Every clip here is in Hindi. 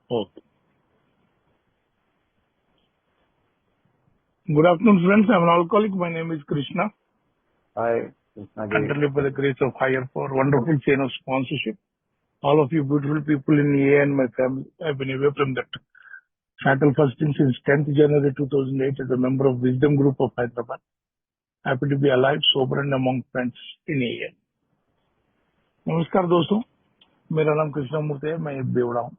Okay. Good afternoon, friends. I'm an alcoholic. My name is Krishna. Hi, Krishna ji. Under by the grace of higher power, wonderful chain of sponsorship. All of you beautiful people in EA and my family. I've been away from that fatal fasting since 10th January 2008 as a member of Wisdom Group of Hyderabad. Happy to be alive, sober and among friends in EA. नमस्कार दोस्तों, मेरा नाम कृष्णा मूर्ति है। मैं एक बेवड़ा हूँ।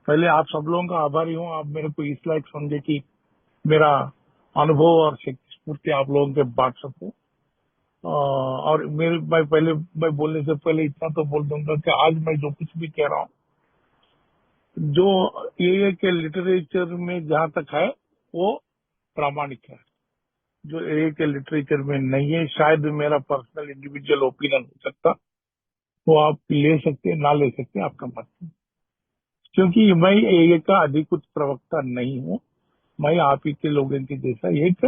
पहले आप सब लोगों का आभारी हूँ। आप मेरे को इस लायक समझे कि मेरा अनुभव और शक्ति स्फूर्ति आप लोगों के बांट सकूं। और मैं बोलने से पहले इतना तो बोल दूंगा कि आज मैं जो कुछ भी कह रहा हूँ, जो एए के लिटरेचर में जहां तक है वो प्रामाणिक है। जो एए के लिटरेचर में नहीं है, शायद मेरा पर्सनल इंडिविजुअल ओपिनियन हो सकता, वो आप ले सकते ना ले सकते, आपका मत है। क्योंकि मैं एए का अधिकृत प्रवक्ता नहीं हूँ। मैं आप ही के लोगों के जैसा एक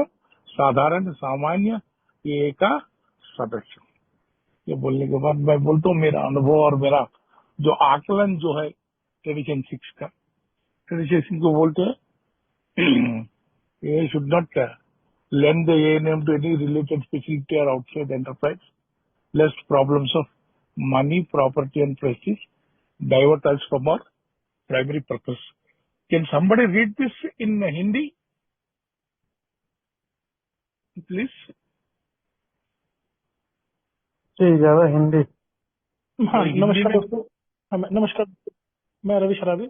साधारण सामान्य एए का सदस्य हूँ। ये बोलने के बाद मैं बोलता हूँ मेरा अनुभव और मेरा जो आकलन जो है ट्रेडिशन 6 का। ट्रेडिशन 6 को बोलते हैं ये should not lend the A&M to any related facility or outside enterprise, lest problems of money, property and prestige divert us from our primary purpose. Can somebody read this in Hindi, please? जी ज्यादा हिंदी। हाँ, नमस्कार दोस्तों। नमस्कार, मैं रवि शराबी।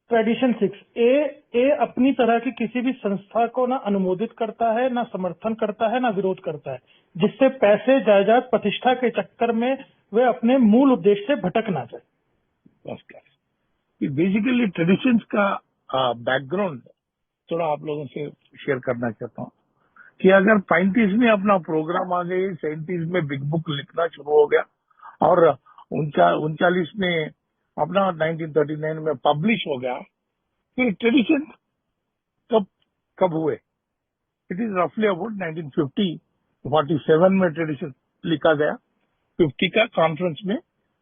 ट्रेडिशन 6 ए अपनी तरह की किसी भी संस्था को ना अनुमोदित करता है, ना समर्थन करता है, ना विरोध करता है, जिससे पैसे, जायदाद, प्रतिष्ठा के चक्कर में वे अपने मूल उद्देश्य से भटक ना जाए। बेसिकली ट्रेडिशंस का बैकग्राउंड थोड़ा आप लोगों से शेयर करना चाहता हूँ कि अगर 35 में अपना प्रोग्राम आ गए, 37 में बिग बुक लिखना शुरू हो गया और 39 में अपना 1939 में पब्लिश हो गया, फिर ट्रेडिशन कब हुए? इट इज रफली अबाउट 1950, 47 में ट्रेडिशन लिखा गया। 50 का कॉन्फ्रेंस में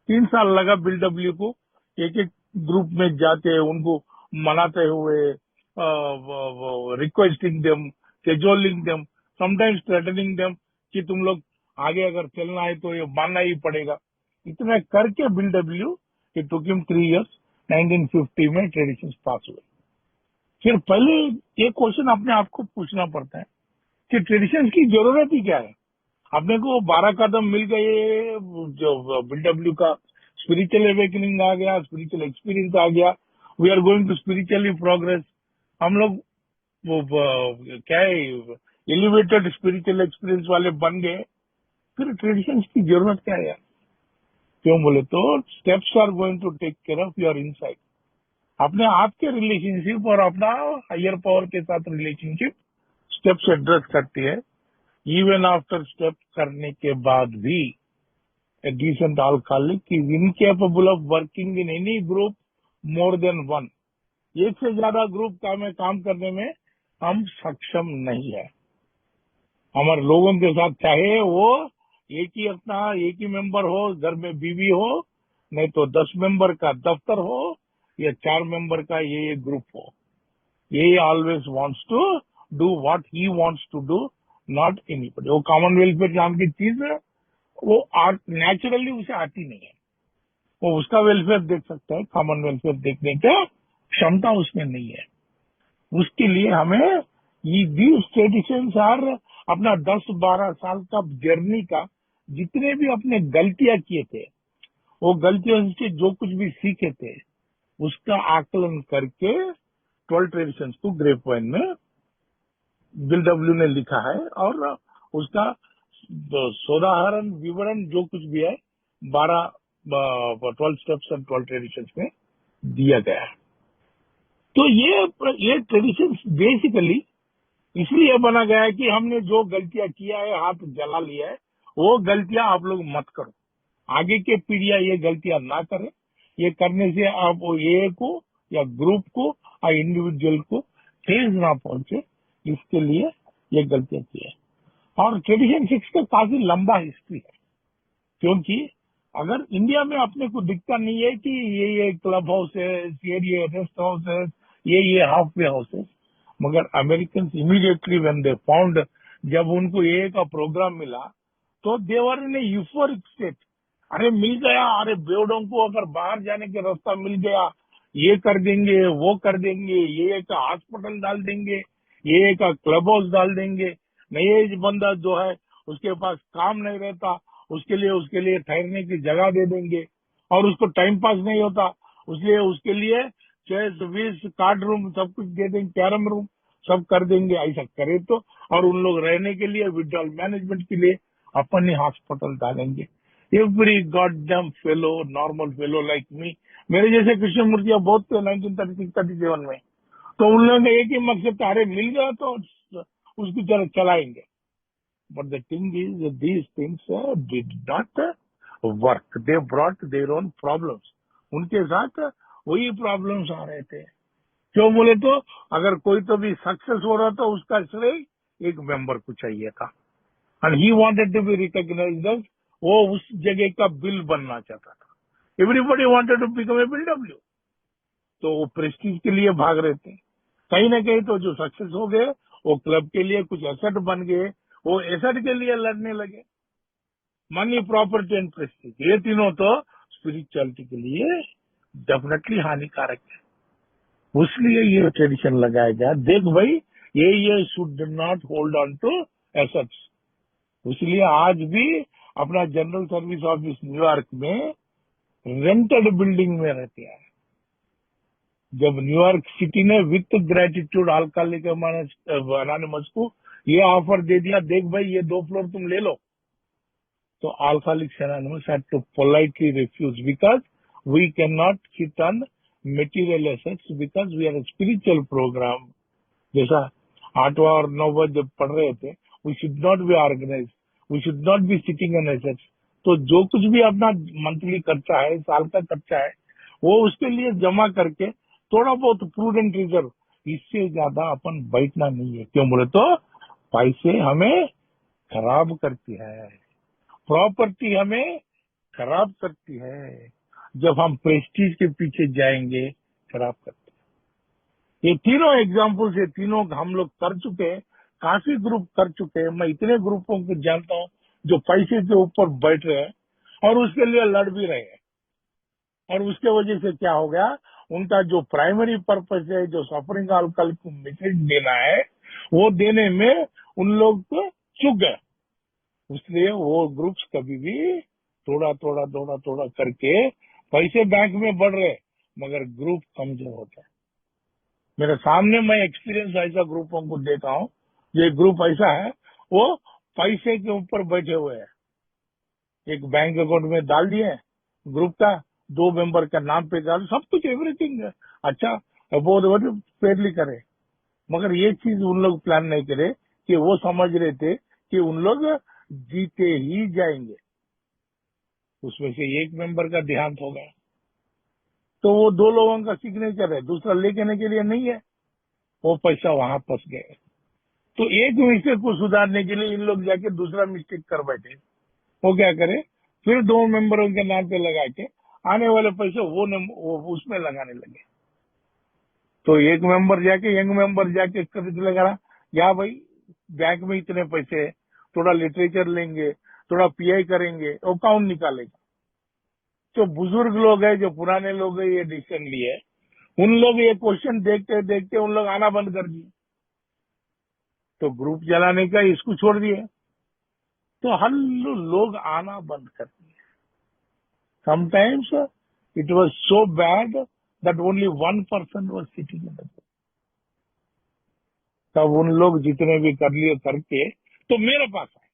3 साल लगा बिल डब्ल्यू को एक एक ग्रुप में जाते, उनको मनाते हुए, requesting them, cajoling them, sometimes threatening them कि तुम लोग आगे अगर चलना है तो ये मानना ही पड़ेगा। इतना करके bill W it took him 3 years, 1950 में ट्रेडिशन पास हुए। फिर पहले एक क्वेश्चन अपने आप को पूछना पड़ता है कि ट्रेडिशन की जरूरत ही क्या है? अपने को 12 कदम मिल गए, जो बिल डब्ल्यू का स्पिरिचुअल अवेकनिंग आ गया, स्पिरिचुअल एक्सपीरियंस आ गया, we are going to spiritually progress. हम लोग क्या है, एलिवेटेड स्पिरिचुअल एक्सपीरियंस वाले बन गए। फिर ट्रेडिशन की जरूरत क्या है? क्यों बोले तो steps are going to take care of your inside. अपने आप के रिलेशनशिप और अपना हायर पावर के साथ रिलेशनशिप स्टेप्स एड्रेस करती है। इवन आफ्टर स्टेप करने के बाद भी a decent alcoholic is incapable of working in any group more than one. एक से ज्यादा ग्रुप में काम करने में हम सक्षम नहीं है। हमारे लोगों के साथ चाहे वो एक ही मेंबर हो, घर में बीवी हो, नहीं तो 10 मेंबर का दफ्तर हो या 4 मेंबर का ये ग्रुप हो। ये always wants to do what he wants to do, not anybody. वो कॉमन वेलफेयर नाम की चीज है, वो नेचुरली उसे आती नहीं है। वो उसका वेलफेयर देख सकता है, कॉमन वेलफेयर देखने की क्षमता उसमें नहीं है। उसके लिए हमें दीज ट्रेडिशंस आर अपना 10-12 साल का जर्नी का जितने भी अपने गलतियां किए थे, वो गलतियों से जो कुछ भी सीखे थे, उसका आकलन करके 12 ट्रेडिशंस को ग्रेप वाइन में बिल डब्ल्यू ने लिखा है और उसका सोदाहरण विवरण जो कुछ भी है 12 स्टेप्स एंड 12 ट्रेडिशंस में दिया गया है। तो ये ट्रेडिशन बेसिकली इसलिए बना गया है कि हमने जो गलतियां किया है, हाथ जला लिया है, वो गलतियां आप लोग मत करो। आगे के पीढ़ियां ये गलतियां ना करें। ये करने से आप ए को या ग्रुप को या इंडिविजुअल को ठेस ना पहुंचे, इसके लिए ये गलतियां की है। और ट्रेडिशन 6 का काफी लंबा हिस्ट्री है, क्योंकि अगर इंडिया में अपने को दिखता नहीं है कि ये क्लब हाउस है, ये रेस्ट हाउस है, ये हाफ वे हाउस है, मगर American immediately when they found, जब उनको ये का प्रोग्राम मिला तो दे वर इन यूफोरिक स्टेट। अरे मिल गया, अरे बेवड़ों को अगर बाहर जाने का रास्ता मिल गया, ये कर देंगे, वो कर देंगे, ये का हॉस्पिटल डाल देंगे, ये का क्लब हाउस डाल देंगे, नए बंदा जो है उसके पास काम नहीं रहता, उसके लिए ठहरने की जगह दे देंगे, और उसको टाइम पास नहीं होता, इसलिए उसके लिए चेस विस कार्ड रूम सब कुछ दे देंगे, कैरम रूम सब कर देंगे। ऐसा करे तो, और उन लोग रहने के लिए विड्रॉल मैनेजमेंट के लिए अपन ही हॉस्पिटल डालेंगे। Every god damn fellow, normal fellow like me, मेरे जैसे कृष्ण मूर्तियां बहुत थे 1936-37 में, तो उन लोगों का एक ही मकसद था, अरे मिल गया तो उसकी तरह चलाएंगे। But the thing is that these things did not work. They brought their own problems. उनके साथ वही प्रॉब्लम्स आ रहे थे। क्यों बोले तो, अगर कोई तो भी सक्सेस हो रहा था उसका श्रेय एक मेंबर को चाहिए था, and he wanted to be recognised, वो उस जगह का बिल बनना चाहता था। Everybody wanted to become a Bill, तो वो प्रेस्टीज के लिए भाग रहे थे। कहीं ना कहीं तो जो सक्सेस हो गए वो क्लब के लिए कुछ एसेट बन गए, वो एसेट के लिए लड़ने लगे। मनी, प्रॉपर्टी एंड प्रेस्टीज, ये तीनों तो स्पिरिचुअलिटी के लिए डेफिनेटली हानिकारक है। उसलिए ये ट्रेडिशन लगाया गया, देख भाई ये should not hold on to assets. इसलिए आज भी अपना जनरल सर्विस ऑफिस न्यूयॉर्क में रेंटेड बिल्डिंग में रहते हैं। जब न्यूयॉर्क सिटी ने विथ ग्रेटिट्यूड अल्कोहलिक्स अनोनिमस को ये ऑफर दे दिया, देख भाई ये 2 फ्लोर तुम ले लो, तो alcoholics anonymous had to politely refuse, because we can not sit on material assets, because we are a spiritual program. जैसा 8वां और 9वां जब पढ़ रहे थे, we should not be organise, we should not be sitting on assets. तो जो कुछ भी अपना मंथली खर्चा है, साल का खर्चा है, वो उसके लिए जमा करके थोड़ा बहुत प्रूडेंट रिजर्व, इससे ज्यादा अपन बैठना नहीं है। क्यों बोले तो पैसे हमें खराब करती है, प्रॉपर्टी हमें खराब करती है, जब हम प्रेस्टीज के पीछे जाएंगे खराब करती है। ये तीनों एग्जाम्पल्स, ये तीनों हम लोग कर चुके हैं, काफी ग्रुप कर चुके हैं। मैं इतने ग्रुपों को जानता हूँ जो पैसे के ऊपर बैठ रहे हैं और उसके लिए लड़ भी रहे हैं, और उसके वजह से क्या हो गया, उनका जो प्राइमरी पर्पस है, जो सफरिंग अल्कोहल को मैसेज देना है, वो देने में उन लोग को चूक गए। इसलिए वो ग्रुप्स कभी भी थोड़ा थोड़ा करके पैसे बैंक में बढ़ रहे, मगर ग्रुप कमजोर होता है। मेरे सामने मैं एक्सपीरियंस ऐसा ग्रुपों को देखा हूँ, ये ग्रुप ऐसा है, वो पैसे के ऊपर बैठे हुए हैं। एक बैंक अकाउंट में डाल दिए ग्रुप का, 2 मेंबर का नाम पे डाल, सब कुछ एवरीथिंग अच्छा वो फेयरली करे, मगर ये चीज उन लोग प्लान नहीं करे कि वो समझ रहे थे कि उन लोग जीते ही जाएंगे। उसमें से एक मेंबर का देहांत हो गया, तो वो 2 लोगों का सिग्नेचर है, दूसरा लेने के लिए नहीं है, वो पैसा वहां फंस गए। तो एक मिस्टेक को सुधारने के लिए इन लोग जाके दूसरा मिस्टेक कर बैठे। वो क्या करे, फिर 2 मेंबरों के नाम पे लगा के आने वाले पैसे वो उसमें लगाने लगे। तो एक मेंबर जाके, यंग मेंबर जाके खरीद लगा, या भाई बैंक में इतने पैसे है, थोड़ा लिटरेचर लेंगे, थोड़ा पीआई करेंगे, अकाउंट निकालेगा। जो बुजुर्ग लोग हैं, जो पुराने लोग हैं, ये डिसीजन लिए, उन लोग ये क्वेश्चन देखते देखते उन लोग आना बंद कर दिए, तो ग्रुप चलाने का इसको छोड़ दिए, तो हर लोग आना बंद कर दिए। Sometimes it was so bad that only 1 person was sitting in the group. तब उन लोग जितने भी कर लिए करके, तो मेरे पास आए,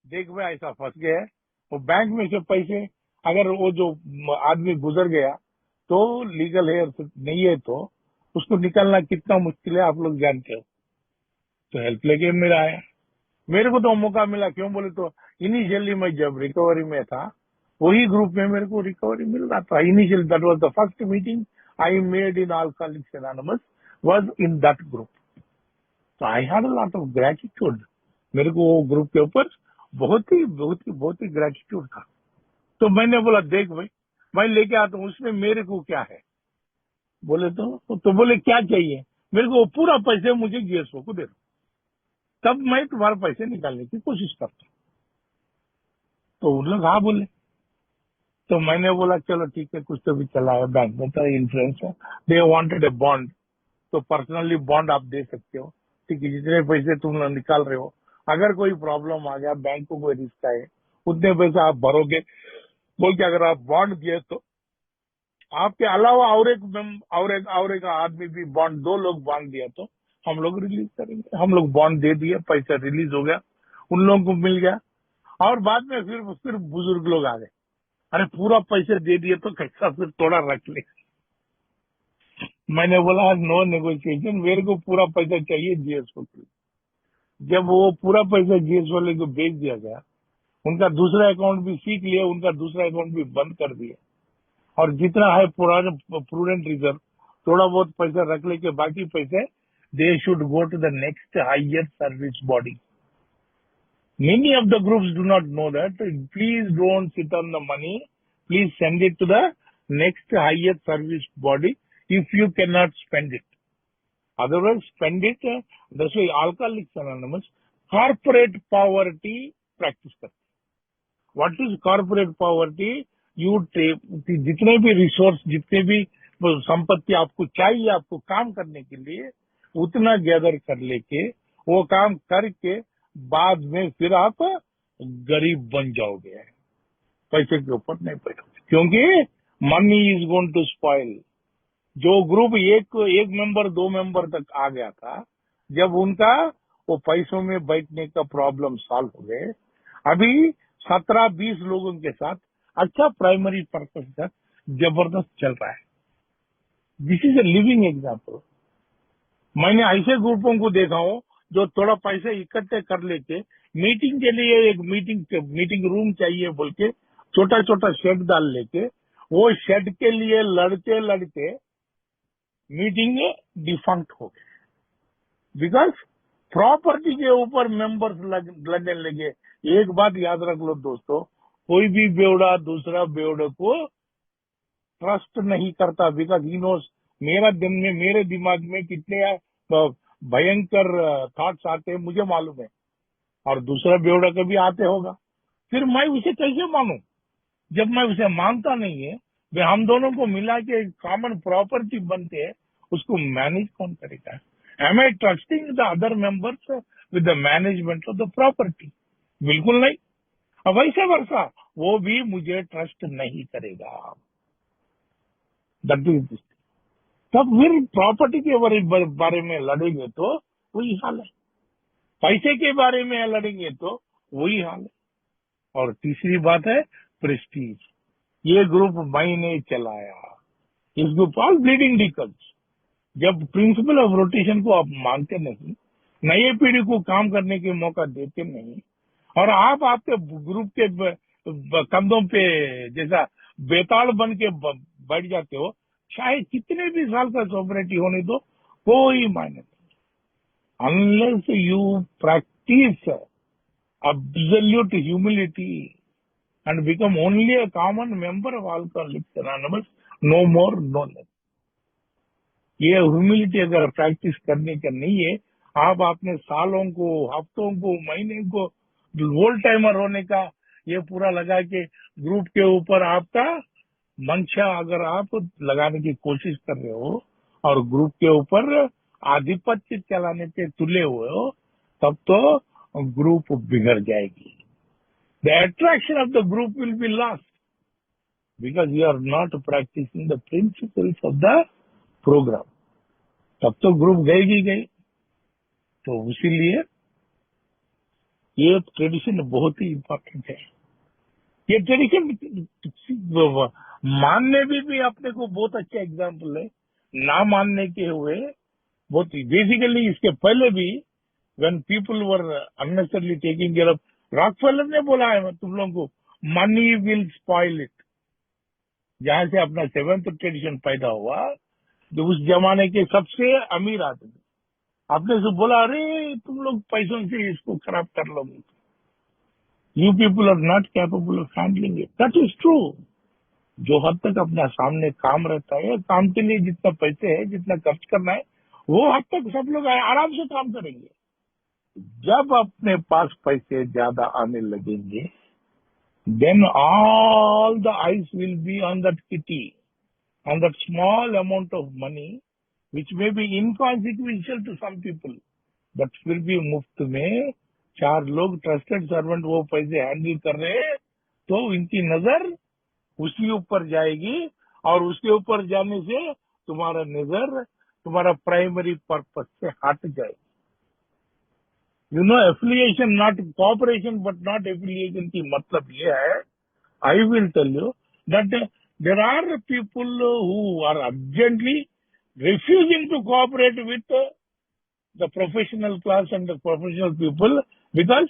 देख भाई ऐसा फंस गया है, वो बैंक में से पैसे, अगर वो जो आदमी गुजर गया तो लीगल हेयर नहीं है, तो उसको निकालना कितना मुश्किल है आप लोग जानते हो। तो हेल्प लेके मेरा आया, मेरे को तो मौका मिला। क्यों बोले तो इनिशियली मैं जब रिकवरी में था, वही ग्रुप में मेरे को रिकवरी मिल रहा था। Initial that was the first meeting I made in alcoholics anonymous was in that group. तो I had a lot of gratitude, मेरे को वो ग्रुप के ऊपर बहुत ही ग्रेटिट्यूड था। तो मैंने बोला देख भाई, मैं लेके आता हूँ, उसमें मेरे को क्या है। बोले तो बोले क्या चाहिए, मेरे को वो पूरा पैसे मुझे जीएसओ को दे दो, तब मैं तुम्हारे पैसे निकालने की कोशिश करता हूँ। तो उन लोग हाँ बोले। तो मैंने बोला चलो ठीक है, कुछ तो भी चला है, बैंक में तो इन्फ्लुएंस है। दे वांटेड ए बॉन्ड, तो पर्सनली बॉन्ड आप दे सकते हो, ठीक है, जितने पैसे तुम लोग निकाल रहे हो, अगर कोई प्रॉब्लम आ गया, बैंक को कोई रिस्क आए, उतने पैसे आप भरोगे बोल के अगर आप बॉन्ड दिए तो आपके अलावा और एक आदमी भी बॉन्ड, 2 लोग बॉन्ड दिया तो हम लोग रिलीज करेंगे। हम लोग बॉन्ड दे दिए, पैसा रिलीज हो गया, उन लोगों को मिल गया। और बाद में फिर बुजुर्ग लोग आ गए, अरे पूरा पैसे दे दिए तो कैसा, फिर थोड़ा रख ले। मैंने बोला नो नेगोशिएशन, मेरे को पूरा पैसा चाहिए जीएसओ के। जब वो पूरा पैसा जीएसओ वाले को भेज दिया गया, उनका दूसरा अकाउंट भी सीख लिया, उनका दूसरा अकाउंट भी बंद कर दिया, और जितना है पुराना प्रूडेंट रिजर्व थोड़ा बहुत पैसा रख लेके बाकी पैसे दे should go to the next higher service body. Many of the groups do not know that. Please don't sit on the money. Please send it to the next higher service body if you cannot spend it. Otherwise, spend it. That's why Alcoholics Anonymous corporate poverty practice करते हैं। What is corporate poverty? You जितने भी रिसोर्स, जितने भी संपत्ति आपको चाहिए आपको काम करने के लिए, उतना गैदर कर लेके वो काम करके बाद में फिर आप गरीब बन जाओगे, पैसे के ऊपर नहीं बैठोगे, क्योंकि money is going to spoil. जो ग्रुप एक मेंबर 2 मेंबर तक आ गया था, जब उनका वो पैसों में बैठने का प्रॉब्लम सॉल्व हो गए, अभी 17-20 लोगों के साथ अच्छा प्राइमरी पर्पस का जबरदस्त चल रहा है। This is a living example. मैंने ऐसे ग्रुपों को देखा हूँ जो थोड़ा पैसे इकट्ठे कर लेके मीटिंग के लिए एक मीटिंग रूम चाहिए बोल के छोटा छोटा शेड डाल लेके, वो शेड के लिए लड़ते लड़ते मीटिंग डिफंक्ट हो गए, बिकॉज प्रॉपर्टी के ऊपर मेंबर्स लगने लगे। एक बात याद रख लो दोस्तों, कोई भी बेवड़ा दूसरा बेवड़े को ट्रस्ट नहीं करता, बिकॉज ही नोस मेरे दिमाग में कितने भयंकर थॉट्स आते हैं मुझे मालूम है, और दूसरा बेवड़ा कभी आते होगा, फिर मैं उसे कैसे मानूं जब मैं उसे मानता नहीं है। वे हम दोनों को मिला के कॉमन प्रॉपर्टी बनते हैं, उसको मैनेज कौन करेगा? Am I trusting the other members with the management of the property? बिल्कुल नहीं। अब वैसे वर्षा वो भी मुझे ट्रस्ट नहीं करेगा। दैट इज, तब फिर प्रॉपर्टी के बारे में लड़ेंगे तो वही हाल है, पैसे के बारे में लड़ेंगे तो वही हाल है। और तीसरी बात है प्रेस्टीज। ये ग्रुप मैंने चलाया, इस ग्रुप ऑल ब्लीडिंग डिकल्स। जब प्रिंसिपल ऑफ रोटेशन को आप मानते नहीं, नए पीढ़ी को काम करने के मौका देते नहीं, और आप आपके ग्रुप के कंधों पे जैसा बेताल बन के बैठ जाते हो, चाहे कितने भी साल का सोवरेनिटी होने दो, कोई मायने नहीं। Unless you practice absolute humility and become only a common member of Alcoholics Anonymous, no more, no less. ये ह्यूमिलिटी अगर प्रैक्टिस करने का नहीं है, आप अपने सालों को, हफ्तों को, महीने को वोल टाइमर होने का ये पूरा लगा के ग्रुप के ऊपर आपका मंशा अगर आप लगाने की कोशिश कर रहे हो और ग्रुप के ऊपर आधिपत्य चलाने पे तुले हुए हो, तब तो ग्रुप बिगड़ जाएगी। The attraction of the group will be lost because you are not practicing the principles of the program. तब तो ग्रुप गई। तो इसीलिए ये ट्रेडिशन बहुत ही इम्पोर्टेंट है। ये ट्रेडिशन मानने भी अपने को बहुत अच्छा एग्जाम्पल है, ना मानने के हुए बहुत ही। बेसिकली इसके पहले भी when people were unnecessarily taking care of, Rockefeller ने बोला है तुम लोगों को, मनी विल स्पॉइल इट। जहां से अपना 7th ट्रेडिशन पैदा हुआ, जो उस जमाने के सबसे अमीर आदमी आपने से बोला, अरे तुम लोग पैसों से इसको खराब कर लोगे। You people are not capable of handling it. That is true. जो हद तक अपना सामने काम रहता है, काम के लिए जितना पैसे है, जितना खर्च करना है, वो हद तक सब लोग आराम से काम करेंगे. जब अपने पास पैसे ज्यादा आने लगेंगे, then all the eyes will be on that kitty, on that small amount of money, which may be inconsequential to some people, but फिर भी मुफ्त में 4 लोग ट्रस्टेड सर्वेंट वो पैसे हैंडल कर रहे हैं, तो इनकी नजर उसी ऊपर जाएगी, और उसके ऊपर जाने से तुम्हारा नजर तुम्हारा प्राइमरी पर्पस से हट जाएगी. You know, affiliation not cooperation but not affiliation की मतलब ये है, I will tell you that there are people who are urgently refusing to cooperate with the professional class and the professional people because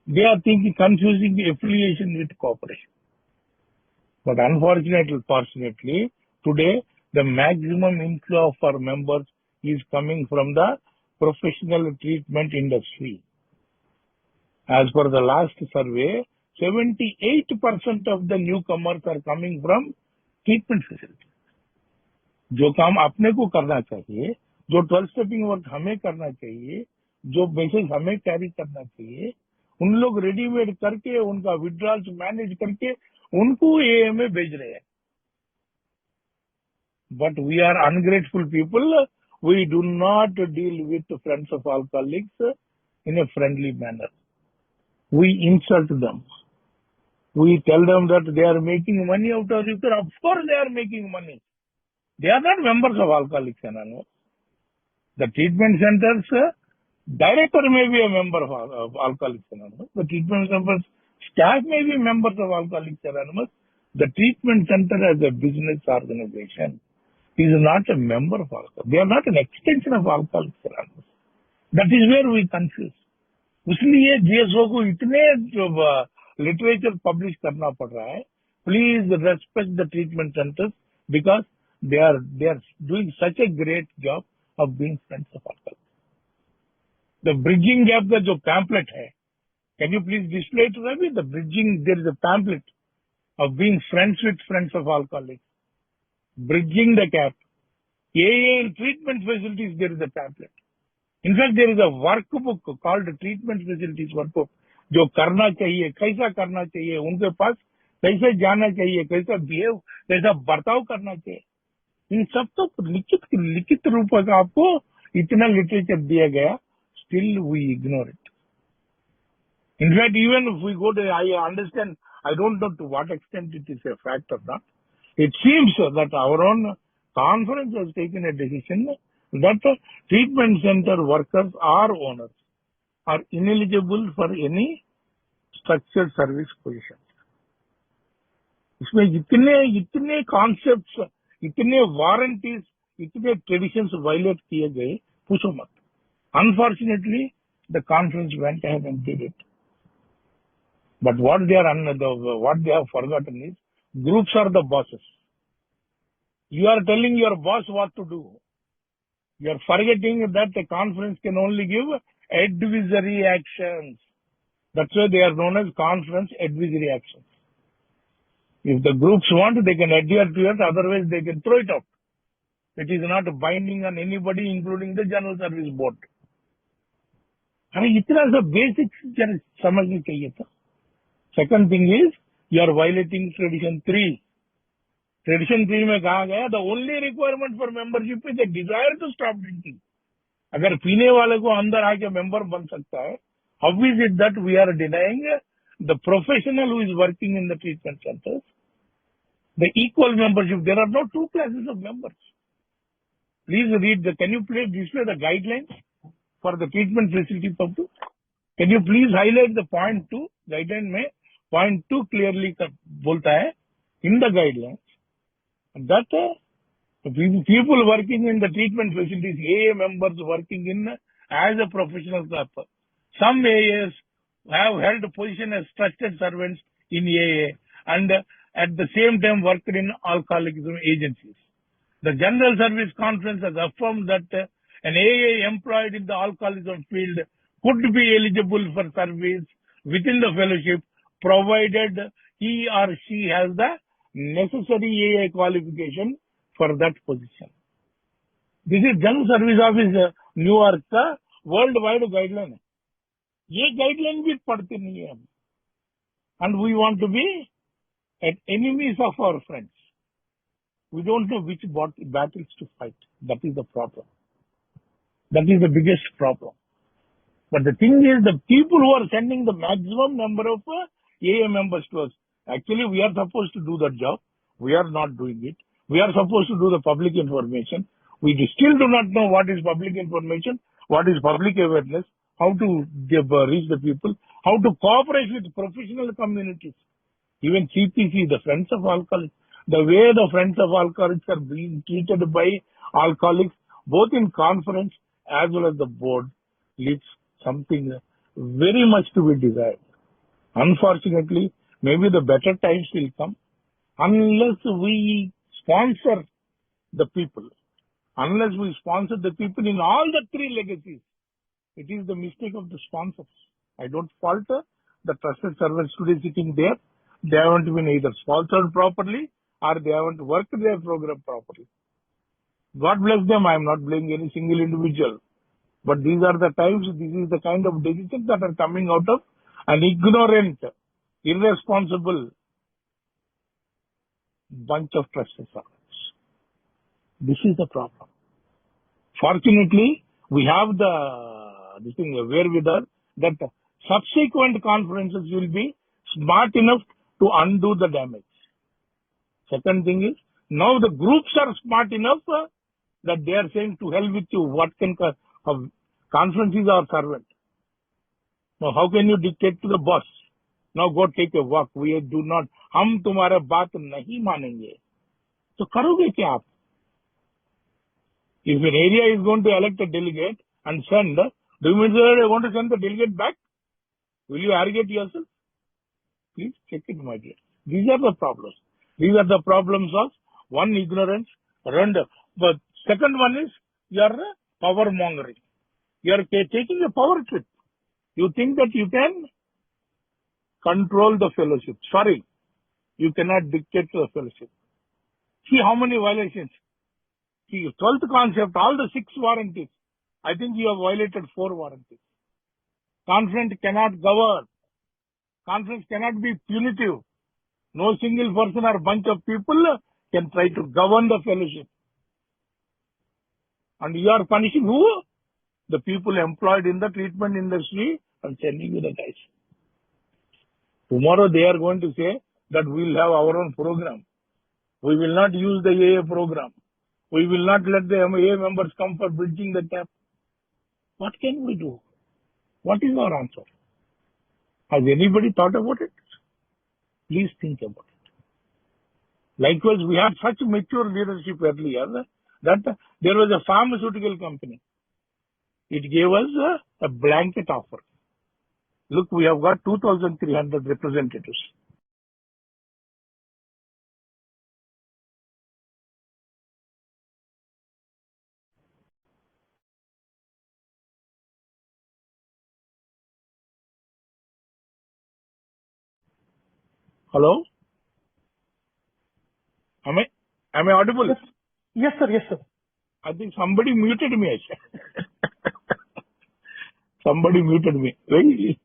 they are thinking, confusing affiliation with cooperation. But unfortunately, fortunately, today the maximum inflow of our members is coming from the professional treatment industry. As per the last survey, 78% of the newcomers are coming from treatment facilities. जो काम अपने को करना चाहिए, जो 12 स्टेपिंग वर्क हमें करना चाहिए, जो मैसेज हमें कैरी करना चाहिए, उन लोग रेडीमेड करके उनका विड्रॉल्स मैनेज करके उनको एए में भेज रहे हैं. But we are ungrateful people. We do not deal with friends of alcoholics in a friendly manner. We insult them. We tell them that they are making money out of liquor. Of course they are making money. They are not members of Alcoholics Anonymous. The treatment center's director may be a member of Alcoholics Anonymous. The treatment center's staff may be members of Alcoholics Anonymous. The treatment center as a business organization is not a member of Alcoholics. They are not an extension of Alcoholics Anonymous. That is where we confuse. इसलिए जीएसओ को इतने लिटरेचर पब्लिश करना पड़ रहा है. Please respect the treatment centres because they are doing such a great job of being friends of alcoholics. The bridging gap का जो pamphlet है, can you please display it, Ravi? The bridging, there is a pamphlet of being friends with friends of alcoholics. Bridging the gap. AA in treatment facilities, there is a pamphlet. In fact, there is a workbook called treatment facilities workbook, जो करना चाहिए, कैसा करना चाहिए, उनके पास कैसे जाना चाहिए, कैसा बिहेव, कैसा बर्ताव करना चाहिए. इन सब तो लिखित रूप का आपको इतना लिटरेचर दिया गया, still we ignore it. In fact even if we go to, I understand, I don't know to what extent it is a fact or not. It seems that our own conference has taken a decision that treatment centre workers or owners are ineligible for any structured service position. इसमें इतने कॉन्सेप्ट्स, इतने वारंटीज, इतने ट्रेडिशंस वायलेट किए गए, पूछो मत. Unfortunately the conference went ahead and did it. But what they have forgotten is groups are the bosses. You are telling your boss what to do. You are forgetting that the conference can only give advisory actions. That's why they are known as conference advisory actions. If the groups want, they can adhere to it, otherwise they can throw it out. It is not binding on anybody, including the General Service Board. अरे इतना सा बेसिक समझनी चाहिए था. Second thing is you are violating tradition 3. Tradition 3 में कहा गया the only requirement for membership is the desire to stop drinking. अगर पीने वाले को अंदर आके मेंबर बन सकता है, how is it that we are denying the professional who is working in the treatment centers the equal membership? There are no two classes of members. Please read can you please display the guidelines for the treatment facility public? Can you please highlight the point 2? Guideline में point 2 clearly बोलता है in the guidelines that people working in the treatment facilities, AA members working in as a professional club, some AAs have held position as trusted servants in AA and at the same time worked in alcoholism agencies. The General Service Conference has affirmed that an AA employed in the alcoholism field could be eligible for service within the fellowship, provided he or she has the necessary AA qualification for that position. This is Jang Service Office New York का वर्ल्ड वाइड गाइडलाइन है. ये गाइडलाइन भी पढ़ते नहीं है हम. And we want to be at enemies of our friends. We don't know which battles to fight. That is the problem. That is the biggest problem. But the thing is, the people who are sending the maximum number of AA members to us, actually we are supposed to do that job. We are not doing it. We are supposed to do the public information. We still do not know what is public information, what is public awareness, how to reach the people, how to cooperate with professional communities. Even CPC, the Friends of Alcoholics, the way the Friends of Alcoholics are being treated by alcoholics, both in conference as well as the board, leaves something very much to be desired. Unfortunately, maybe the better times will come unless we sponsor the people. Unless we sponsor the people in all the three legacies. It is the mistake of the sponsors. I don't fault the trusted servants today sitting there. They haven't been either sponsored properly or they haven't worked their program properly. God bless them. I am not blaming any single individual. But these are the times, this is the kind of decisions that are coming out of an ignorant, irresponsible bunch of trusted servants. This is the problem. Fortunately, we have this thing wherewithal that subsequent conferences will be smart enough to undo the damage. Second thing is, now the groups are smart enough that they are saying to hell with you, what can conference is our servant. Now how can you dictate to the boss? Now go take a walk. We do not, हम तुम्हारा बात नहीं मानेंगे. तो करोगे क्या आप? If an area is going to elect a delegate and send, do you mean that they want to send the delegate back? Will you arrogate yourself? Please check it, my dear. These are the problems. These are the problems of one, ignorance, and but second one is your power mongering. You are taking a power trip. You think that you can control the fellowship. Sorry, you cannot dictate to the fellowship. See how many violations. See, 12th concept, all the 6 warranties. I think you have violated 4 warranties. Conference cannot govern. Conference cannot be punitive. No single person or bunch of people can try to govern the fellowship. And you are punishing who? The people employed in the treatment industry and sending you the guys. Tomorrow they are going to say that we will have our own program. We will not use the AA program. We will not let the AA members come for bridging the gap. What can we do? What is our answer? Has anybody thought about it? Please think about it. Likewise, we had such mature leadership earlier that there was a pharmaceutical company. It gave us a blanket offer. Look, we have got 2,300 representatives. Hello? Am I audible? Yes, yes, sir. Yes, sir. I think somebody muted me. Somebody muted me. Really?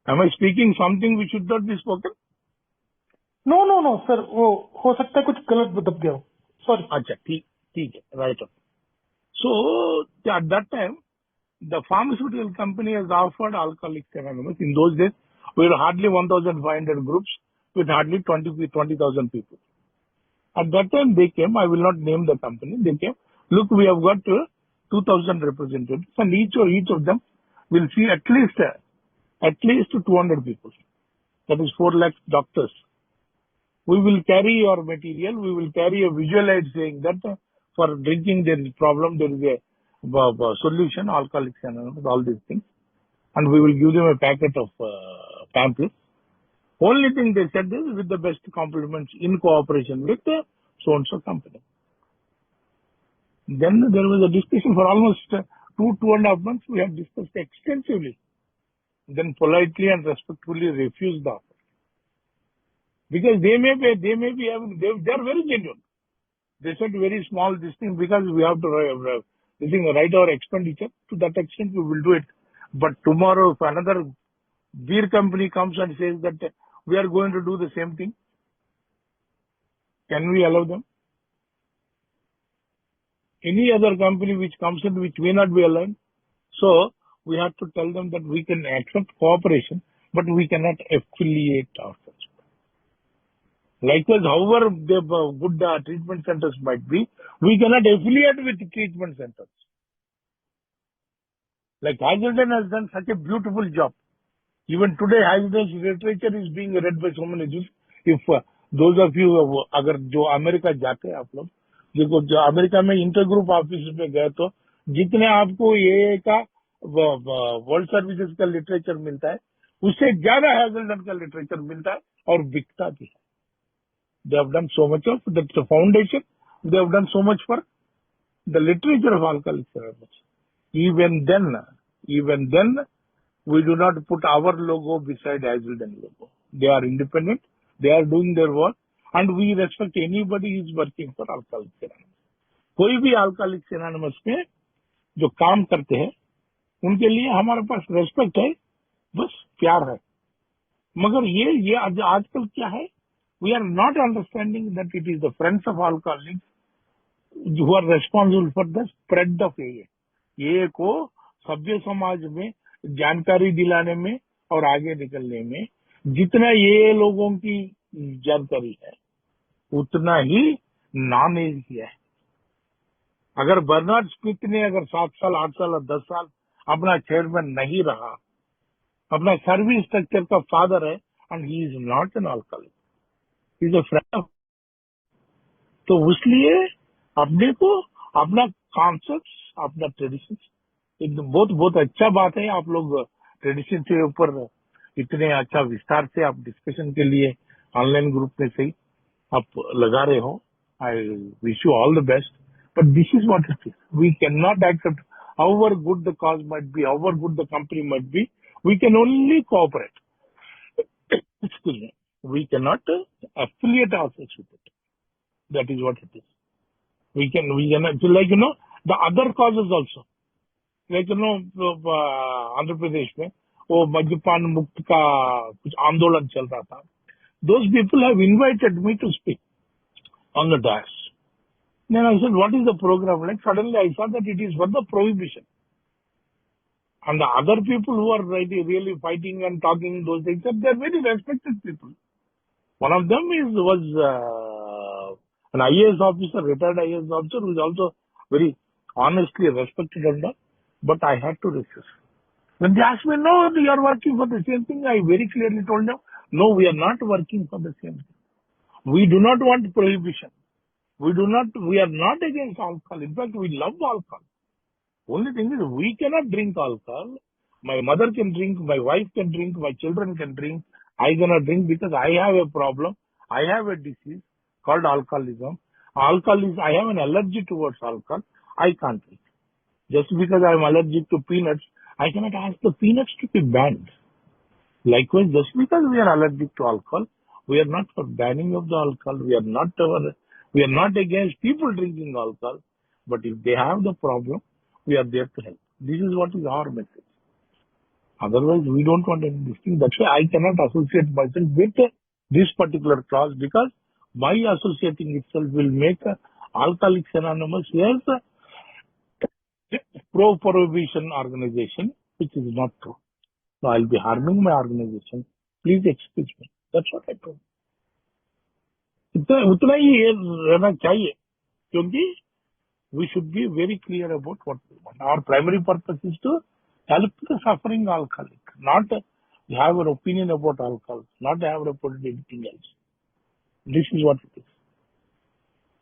Am I speaking something which should not be spoken? No, sir. वो हो सकता है कुछ गलत दब गया हो. Sorry. अच्छा, ठीक है, right on. So at that time, the pharmaceutical company has offered Alcoholics Anonymous. In those days, we were hardly 1,500 groups with hardly 20,000 people. At that time, they came. I will not name the company. They came. Look, we have got 2,000 representatives, and each of them will see at least 200 people. That is 4 lakh doctors. We will carry your material. We will carry a visual aid saying that for drinking there is problem, there is a solution, Alcoholics Anonymous, all these things. And we will give them a packet of pamphlets. Only thing they said is with the best compliments in cooperation with so-and-so company. Then there was a discussion for almost 2.5 months. We have discussed extensively then politely and respectfully refuse the offer. Because they may be having, they are very genuine. They said very small this thing because we have to write our expenditure. To that extent, we will do it. But tomorrow, if another beer company comes and says that we are going to do the same thing, can we allow them? Any other company which comes in which may not be aligned. So we have to tell them that we can accept cooperation, but we cannot affiliate ourselves. Likewise, however the good treatment centers might be, we cannot affiliate with treatment centers. Like Hazelden has done such a beautiful job. Even today, Hazelden's literature is being read by so many Jews. If those of you अगर जो अमेरिका जाते हैं आप लोग, देखो जो अमेरिका में इंटरग्रुप ऑफिस में गए तो जितने आपको ये का वर्ल्ड सर्विसेज का लिटरेचर मिलता है, उससे ज्यादा हैजलडन का लिटरेचर मिलता है और बिकता भी है. They have done so much of that's the foundation. They have done so much for the literature of Alcoholics Anonymous. Even then, we do not put our logo beside Hazelden logo. They are independent. They are doing their work, and we respect anybody who is working for Alcoholics Anonymous. कोई भी Alcoholics Anonymous में जो काम करते हैं, उनके लिए हमारे पास रेस्पेक्ट है, बस प्यार है. मगर ये आजकल क्या है? We are not understanding that it is the friends of alcoholics who are responsible for the spread of AA. AA को सभ्य समाज में जानकारी दिलाने में और आगे निकलने में जितना AA लोगों की जानकारी है, उतना ही नॉन एज किया है. अगर बर्नार्ड स्मिथ ने अगर 7 साल, 8 साल और 10 साल अपना चेयरमैन नहीं रहा, अपना सर्विस स्ट्रक्चर का फादर है, and he is not an alcoholic, is a friend. तो इसलिए अपने को अपना कॉन्सेप्ट, अपना ट्रेडिशन, बहुत अच्छा बात है. आप लोग ट्रेडिशन के ऊपर इतने अच्छा विस्तार से आप डिस्कशन के लिए ऑनलाइन ग्रुप में से आप लगा रहे हो. I wish you all the best. But this is what it is. We can not accept however good the cause might be, however good the company might be, we can only cooperate. Excuse me. We cannot affiliate ourselves with it. That is what it is. We cannot, like, the other causes also. Like, Andhra Pradesh में वो मद्यपान मुक्त का कुछ आंदोलन चल रहा था. Those people have invited me to speak on the dais. Then I said, what is the program? Like, suddenly I saw that it is for the prohibition. And the other people who are really fighting and talking those things, they are very respected people. One of them was an IAS officer, retired IAS officer, who is also very honestly respected and all. But I had to resist. When they asked me, no, you are working for the same thing, I very clearly told them, no, we are not working for the same thing. We do not want prohibition. We are not against alcohol. In fact, we love alcohol. Only thing is, we cannot drink alcohol. My mother can drink, my wife can drink, my children can drink. I cannot drink because I have a problem. I have a disease called alcoholism. I have an allergy towards alcohol. I can't drink. Just because I am allergic to peanuts, I cannot ask the peanuts to be banned. Likewise, just because we are allergic to alcohol, we are not for banning of the alcohol. We are not against people drinking alcohol. But if they have the problem, we are there to help. This is what is our message. Otherwise, we don't want any thing. That's why I cannot associate myself with this particular clause, because my associating itself will make Alcoholics Anonymous as a pro-prohibition organization, which is not true. So I'll be harming my organization. Please excuse me. That's what I told. उतना ही रहना चाहिए, क्योंकि we should be very clear about what we want. Our primary purpose is to help the suffering alcoholic, not have an opinion about alcohol, not have an opinion anything else. This is what it is.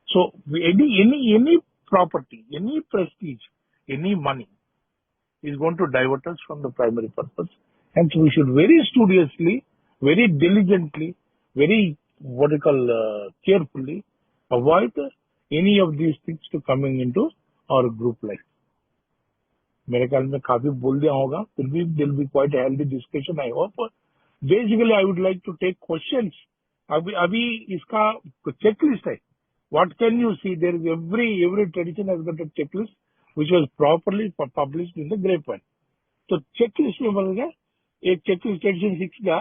So any property, any prestige, any money is going to divert us from the primary purpose. Hence, we should very studiously, very diligently, very carefully avoid any of these things to coming into our group life. मेरे ख्याल में काफी बोल दिया होगा, फिर भी दिल be quite healthy discussion I hope. Basically I would like to take questions. अभी अभी इसका चेकलिस्ट है. What can you see? There is every tradition has got a checklist which was properly published in the grapevine. तो चेकलिस्ट में बन गया एक चेकलिस्ट एडिशन 6 का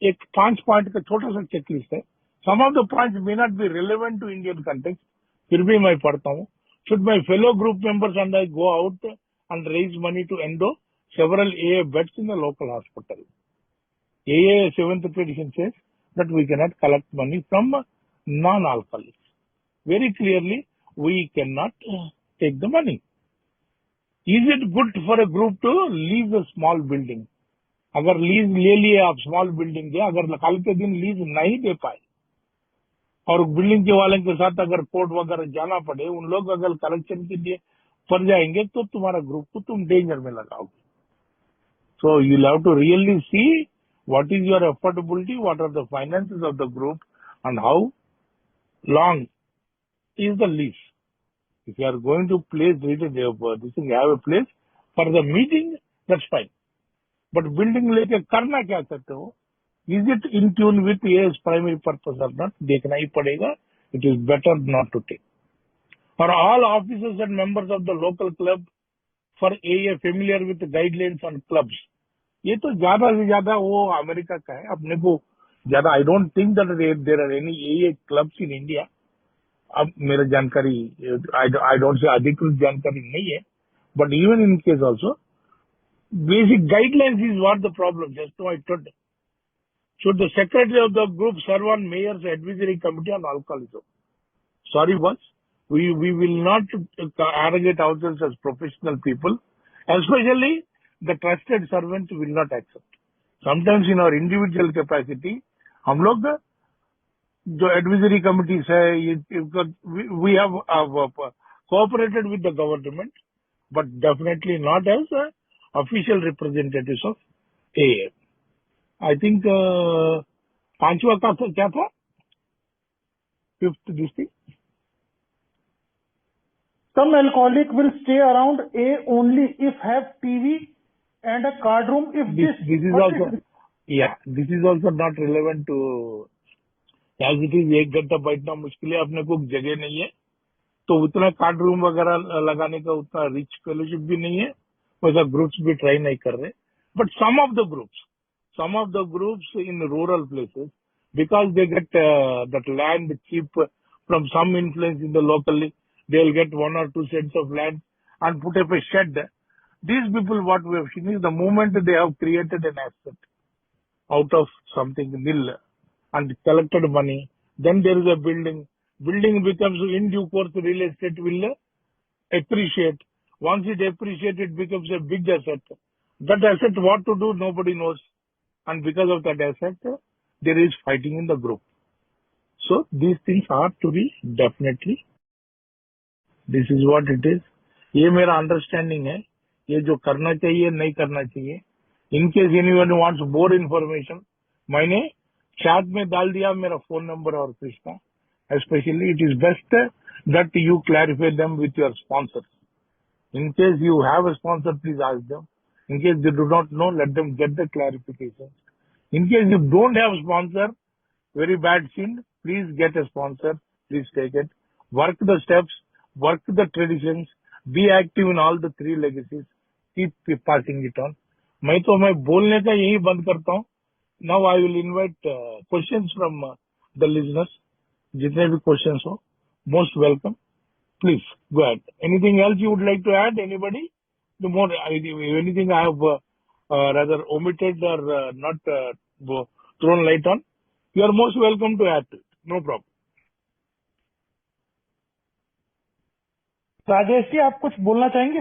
एक 5 पॉइंट का छोटा सा चेकलिस्ट है. Some of the points may not be relevant to Indian context, फिर भी मैं पढ़ता हूँ. Should my fellow group members and I go out and raise money to endow several AA beds in the local hospital. AA 7th edition says that we cannot collect money from non-alcoholics. Very clearly, we cannot take the money. Is it good for a group to lease a small building? अगर लीज ले लिए आप स्मॉल बिल्डिंग के, अगर कल के दिन लीज नहीं दे पाए और बिल्डिंग के वाले के साथ अगर कोर्ट वगैरह जाना पड़े, उन लोग अगर कलेक्शन के लिए पड़ जाएंगे तो तुम्हारा ग्रुप को तुम डेंजर में लगाओगे. So you have to really see what is your affordability, what are the finances of the group and how long is the lease. If you are going to place this thing, have a place for the meeting, that's fine. But building लेके करना क्या चाहते हो? Is it in tune with AA's primary purpose or not? देखना ही पड़ेगा. It is better not to take. For all officers and members of the local club for AA familiar with the guidelines on clubs. ये तो ज्यादा से ज्यादा वो अमेरिका का है. अपने को ज्यादा I don't think that there are any AA clubs in India. अब मेरा जानकारी आई डोंट से अधिकृत जानकारी नहीं है, but even in case also basic guidelines is what the problem. Just I told, should the secretary of the group serve on mayor's advisory committee on alcoholism. Sorry boss, we will not arrogate ourselves as professional people, especially the trusted servant will not accept. Sometimes in our individual capacity, हम लोग जो एडवाइजरी कमिटीज है, we have cooperated with the government, but definitely not as official representatives of AA. I think पांचवा का क्या था? Fifth district. Some alcoholic will stay around A only if have TV and a card room. If This is what also, yeah, this is also not relevant to as it is. 1 घंटा बैठना मुश्किल है, अपने को जगह नहीं है, तो उतना कार्ड रूम वगैरह लगाने का उतना रिच फेलोशिप भी नहीं है, वैसा ग्रुप्स भी ट्राई नहीं कर रहे. But some of the groups in rural places, because they get that land cheap from some influence in the locally, they will get 1 or 2 cents of land and put up a shed. These people, what we have seen is the moment they have created an asset out of something nil and collected money, then there is a building. Building becomes in due course real estate will appreciate. Once it appreciates, it becomes a big asset. That asset, what to do, nobody knows. And because of that asset, there is fighting in the group. So these things are to be definitely. This is what it is. ये मेरा अंडरस्टैंडिंग है. ये जो करना चाहिए नहीं करना चाहिए. In case anyone wants more information, मैंने चैट में डाल दिया मेरा फोन नंबर और Krishna. Especially it is best that you clarify them with your sponsors. In case you have a sponsor, please ask them. In case they do not know, let them get the clarification. In case you don't have a sponsor, very bad sin, please get a sponsor. Please take it. Work the steps. Work the traditions, be active in all the 3 legacies, keep passing it on. मैं बोलने का यही बंद करता हूँ. Now I will invite questions from the listeners. जितने भी questions हो, most welcome. Please go ahead. Anything else you would like to add? Anybody? The more anything I have rather omitted or not thrown light on, you are most welcome to add to it. No problem. Rajesh ji, आप कुछ बोलना चाहेंगे?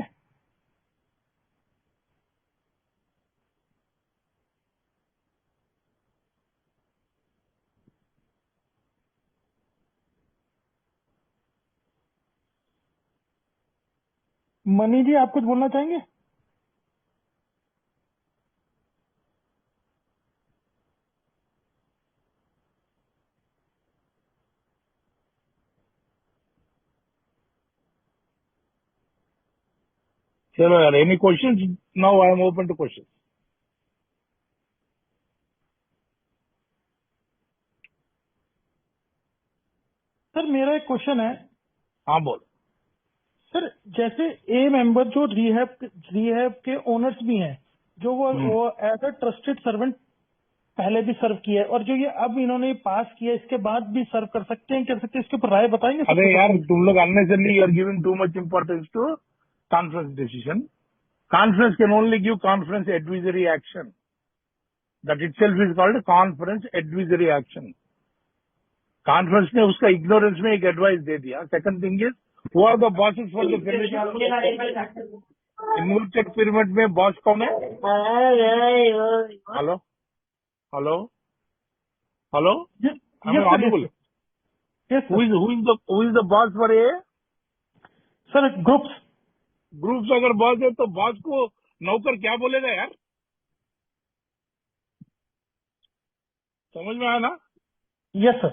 मनी जी, आप कुछ बोलना चाहेंगे? चलो यार, any question? Now I am open to question. Sir मेरा एक क्वेश्चन है. हाँ बोल. सर जैसे ए मेंबर जो रिहैब के ओनर्स भी हैं, जो वो एज अ ट्रस्टेड सर्वेंट पहले भी सर्व किया है, और जो ये अब इन्होंने पास किया इसके बाद भी सर्व कर सकते हैं, इसके ऊपर राय बताएंगे सर? अरे यार, तुम लोग unnecessarily you are giving too much importance to conference decision. Conference can only give conference advisory action. That itself is called conference advisory action. Conference ने उसका ignorance में एक advice दे दिया. Second thing is, who are the bosses for the federation? Inverted pyramid में boss कौन है? Hello? Hello? Hello? Am I audible? Yes, sir. Who is the boss for A? Sir groups. Groups अगर बॉस है तो बॉस को नौकर क्या बोलेगा यार? समझ में आया ना? Yes sir.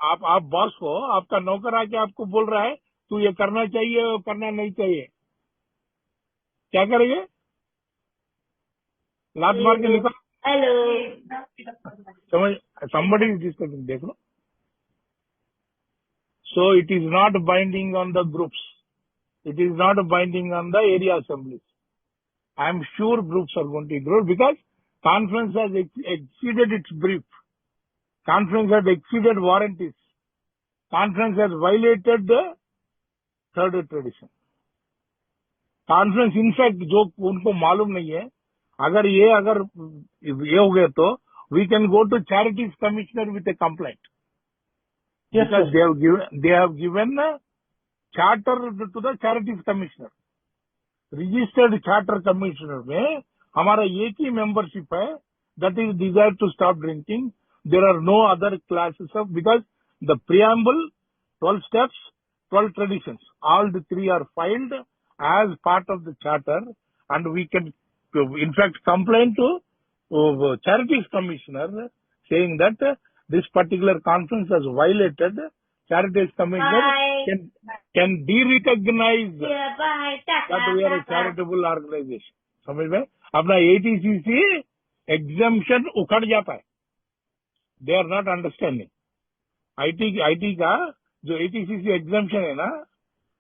आप बॉस को, आपका नौकर आके आपको बोल रहा है तू ये करना चाहिए और करना नहीं चाहिए, क्या करेंगे? लात मार के निकाल. समझ? somebody is discussing, देख लो. So it is not binding on the groups. It is not binding on the area assemblies. I am sure groups are going to grow because conference has exceeded its brief. Conference has exceeded warranties. Conference has violated the third tradition. Conference, in fact, जो उनको मालूम नहीं है, अगर ये हो गया तो we can go to charities commissioner with a complaint. Yes, because sir. they have given a charter to the charities commissioner. Registered charter commissioner में हमारा एक ही membership है, that is desired to stop drinking. There are no other classes of, because the preamble, 12 steps, 12 traditions, all the three are filed as part of the charter, and we can in fact complain to charities commissioner saying that this particular conference has violated. Charities commissioner can de-recognize that we are a charitable organization. समझ में? अपना ATCC exemption उखड़ जाता है. They are not understanding. IT का जो ATCC exemption है ना,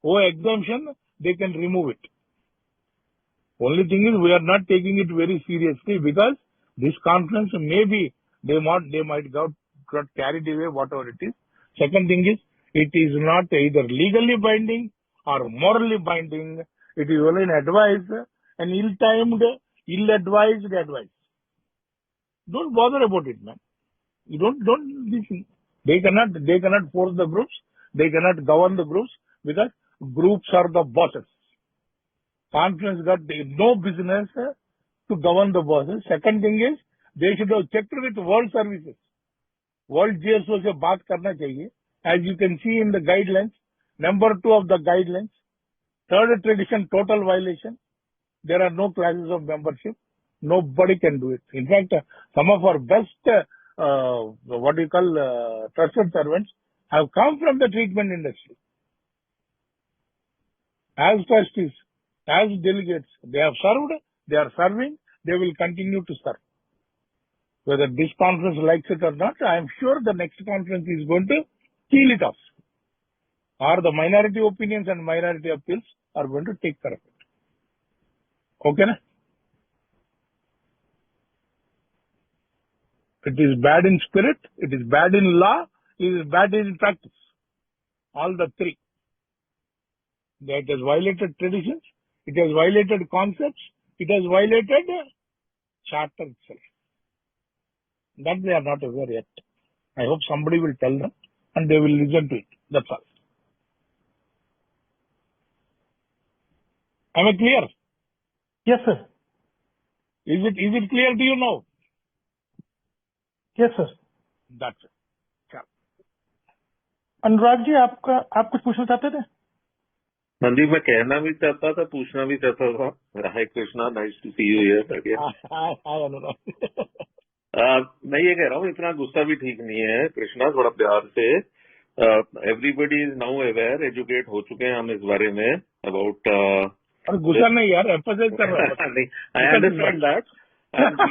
वो exemption they can remove it. Only thing is we are not taking it very seriously because this conference maybe they might got carried away, whatever it is. Second thing is, it is not either legally binding or morally binding. It is only an advice, an ill-timed, ill-advised advice. Don't bother about it, man. You don't listen. They cannot force the groups. They cannot govern the groups because groups are the bosses. Conference got no business to govern the bosses. Second thing is, they should have checked with world services. World GSO से बात करना चाहिए. As you can see in the guidelines, number 2 of the guidelines, third tradition total violation. There are no classes of membership. Nobody can do it. In fact, some of our best, trusted servants have come from the treatment industry. As trustees, as delegates, they have served, they are serving, they will continue to serve. Whether this conference likes it or not, I am sure the next conference is going to kill it off. Or the minority opinions and minority appeals are going to take care of it. Okay, na? It is bad in spirit, it is bad in law, it is bad in practice. All the three. It has violated traditions, it has violated concepts, it has violated charter itself. That they are not aware yet. I hope somebody will tell them and they will listen to it. That's all. Am I clear? Yes, sir. Is it clear to you now? Yes, sir. That's it. चल. अनुराग जी, आप कुछ पूछना चाहते थे? हाँ जी, मैं कहना भी चाहता था, पूछना भी चाहता था. Hi Krishna, nice to see you here. Hi Anurag. मैं ये कह रहा हूँ, इतना गुस्सा भी ठीक नहीं है कृष्णा, थोड़ा प्यार से. Everybody is now aware, educate हो चुके हैं हम इस बारे में अबाउट और गुस्सा नहीं यार, एम्फसाइज कर रहा हूँ। नहीं, I understand that. And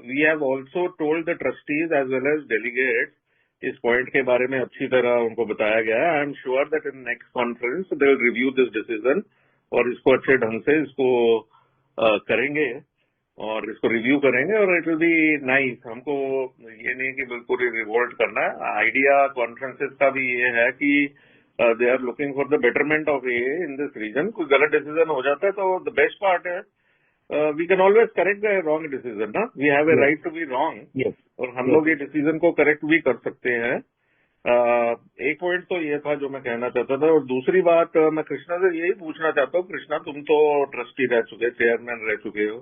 we have also told the trustees as well as delegates, इस पॉइंट के बारे में अच्छी तरह उनको बताया गया है. I am sure that in next conference they will review this decision और इसको अच्छे ढंग से इसको करेंगे और इसको रिव्यू करेंगे और इट विल बी नाइस. हमको ये नहीं कि बिल्कुल ही रिवोल्ट करना है. आइडिया कॉन्फ्रेंसेस का भी ये है कि they are looking for the betterment of a in this region. कोई गलत डिसीजन हो जाता है तो द बेस्ट पार्ट है we can always correct the wrong decision ना. We have a right to be wrong. Yes. और हम लोग ये डिसीजन को करेक्ट भी कर सकते हैं. एक पॉइंट तो ये था जो मैं कहना चाहता था. और दूसरी बात मैं कृष्णा से यही पूछना चाहता हूँ. कृष्णा, तुम तो ट्रस्टी रह चुके, चेयरमैन रह चुके हो,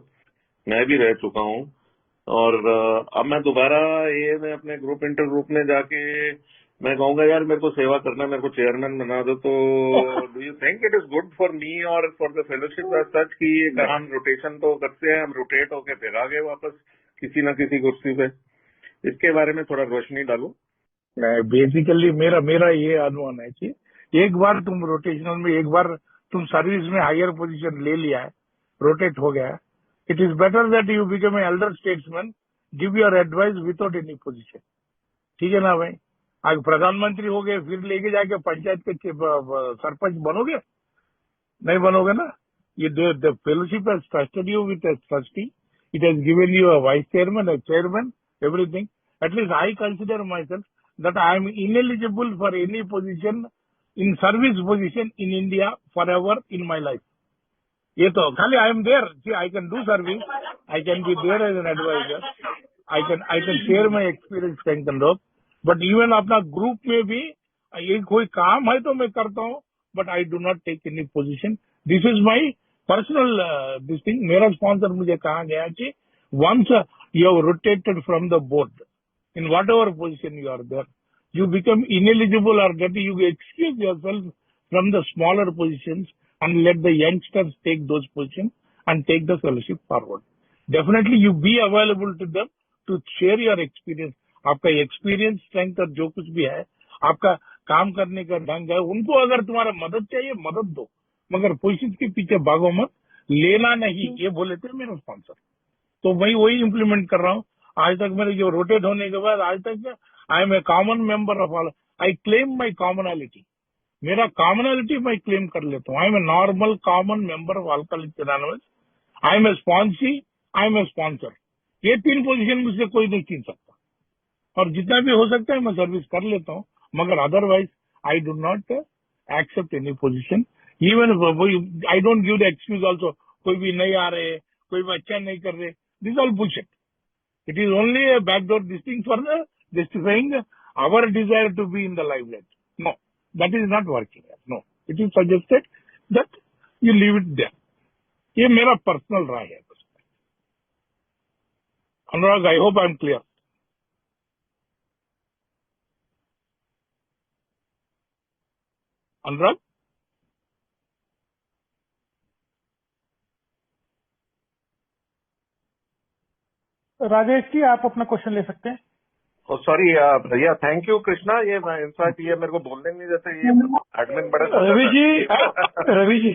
मैं भी रह चुका हूँ और अब मैं दोबारा ये मैं अपने ग्रुप इंटर ग्रुप में जाके मैं कहूंगा यार मेरे को सेवा करना, मेरे को चेयरमैन बना दो. तो do you think it is good for me और for the fellowship as such कि हम रोटेशन तो करते हैं, हम रोटेट होके फिर आ गए वापस किसी न किसी कुर्सी पे? इसके बारे में थोड़ा रोशनी डालो. बेसिकली मेरा ये अनुमान है कि एक बार तुम रोटेशनल में, एक बार तुम सर्विस में हायर पोजीशन ले लिया है, रोटेट हो गया है, it is better that you become a Elder statesman, give your advice without any position. ठीक है ना भाई? आज प्रधानमंत्री हो गए फिर लेके जाके पंचायत के सरपंच बनोगे? नहीं बनोगे ना. ये the fellowship has trusted you with trustee, it has given you a vice chairman, a chairman, everything. At least I consider myself that I am ineligible for any position in service position in India forever in my life. ये तो खाली I am there. See, I can do service. I can be there as an advisor. I can share my experience, strength and all. But even अपना ग्रुप में भी ये कोई काम है तो मैं करता हूँ, but I do not take any position. This is my personal this thing. मेरा स्पॉन्सर मुझे कहा गया कि once you have rotated from the board, in whatever position you are there, you become ineligible or that you excuse yourself from the smaller positions and let the youngsters take those positions and take the fellowship forward. Definitely you be available to them to share your experience. आपका एक्सपीरियंस, स्ट्रेंथ और जो कुछ भी है, आपका काम करने का ढंग है, उनको अगर तुम्हारा मदद चाहिए मदद दो, मगर पोजिशन के पीछे भागो मत, लेना नहीं, ये बोले थे मेरे स्पॉन्सर. तो मैं वही इम्प्लीमेंट कर रहा हूँ. आज तक मेरे जो रोटेट होने के बाद आज तक I am a common member of all. I claim my commonality. मेरा कॉमनैलिटी मैं क्लेम कर लेता हूँ. I am a normal common member of alcoholics anonymous. I am a sponsee, I am a sponsor. ये 3 पोजीशन मुझसे कोई नहीं छीन सकता और जितना भी हो सकता है मैं सर्विस कर लेता हूँ. मगर otherwise I do not accept any position. Even I don't give the excuse also. कोई भी नहीं आ रहे, कोई भी अच्छा नहीं कर रहे. This is all bullshit. It is only a backdoor this thing for the justifying our desire to be in the limelight. No, that is not working. No, it is suggested that you leave it there. ये मेरा पर्सनल राय है. अनुराग, I hope I am clear. अनुराग, राजेश जी आप अपना क्वेश्चन ले सकते हैं. सॉरी भैया, थैंक यू कृष्णा. ये इनफैक्ट ये मेरे को बोलने नहीं देते, ये एडमिन बड़ा रवि जी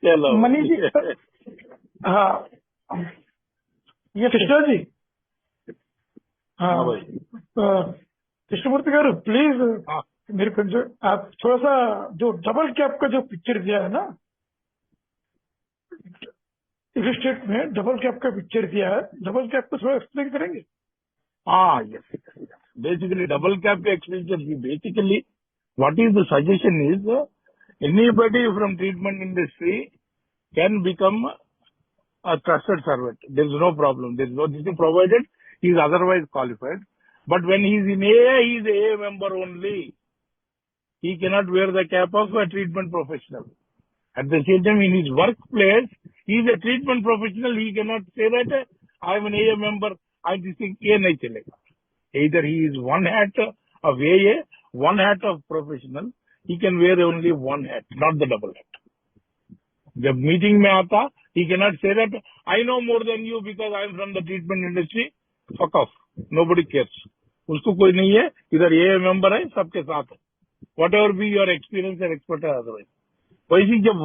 चलो मनीष जी. हाँ ये कृष्णा जी. हाँ भाई. कृष्णमूर्ति गारू प्लीज हाँ. मेरे को जो आप थोड़ा सा जो डबल कैप का जो पिक्चर दिया है ना, इलस्ट्रेट में डबल कैप का पिक्चर दिया है, डबल कैप को थोड़ा एक्सप्लेन करेंगे? हाँ, yes. Basically, double cap expenditure. Basically, what is the suggestion is anybody from treatment industry can become a trusted servant. There is no problem. There is no this is provided he is otherwise qualified. But when he is in AA, he is a AA member only. He cannot wear the cap of a treatment professional. At the same time, in his workplace, he is a treatment professional. He cannot say that I am an AA member. I just think ये नहीं चलेगा. Either he is one hat of AA, one hat of professional. He can wear only one hat, not the double hat. जब मीटिंग में आता, he cannot say that I know more than you because I am from the treatment industry. Fuck off. Nobody cares. उसको कोई नहीं है. इधर AA member है, सबके साथ है. Whatever be your experience and expertise otherwise. वैसे जब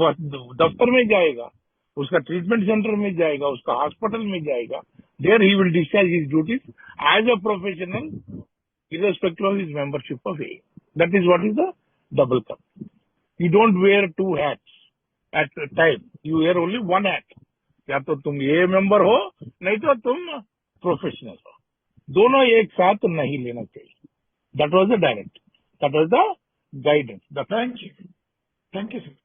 दफ्तर में जाएगा, उसका ट्रीटमेंट सेंटर में जाएगा, उसका हॉस्पिटल में जाएगा, there he will discharge his duties as a professional irrespective of his membership of A. That is what is the double cup. You don't wear two hats at a time. You wear only one hat. या तो तुम ए मेंबर हो, नहीं तो तुम प्रोफेशनल हो, दोनों एक साथ नहीं लेना चाहिए. That was the direct, that was the guidance. Thank you. Thank you sir.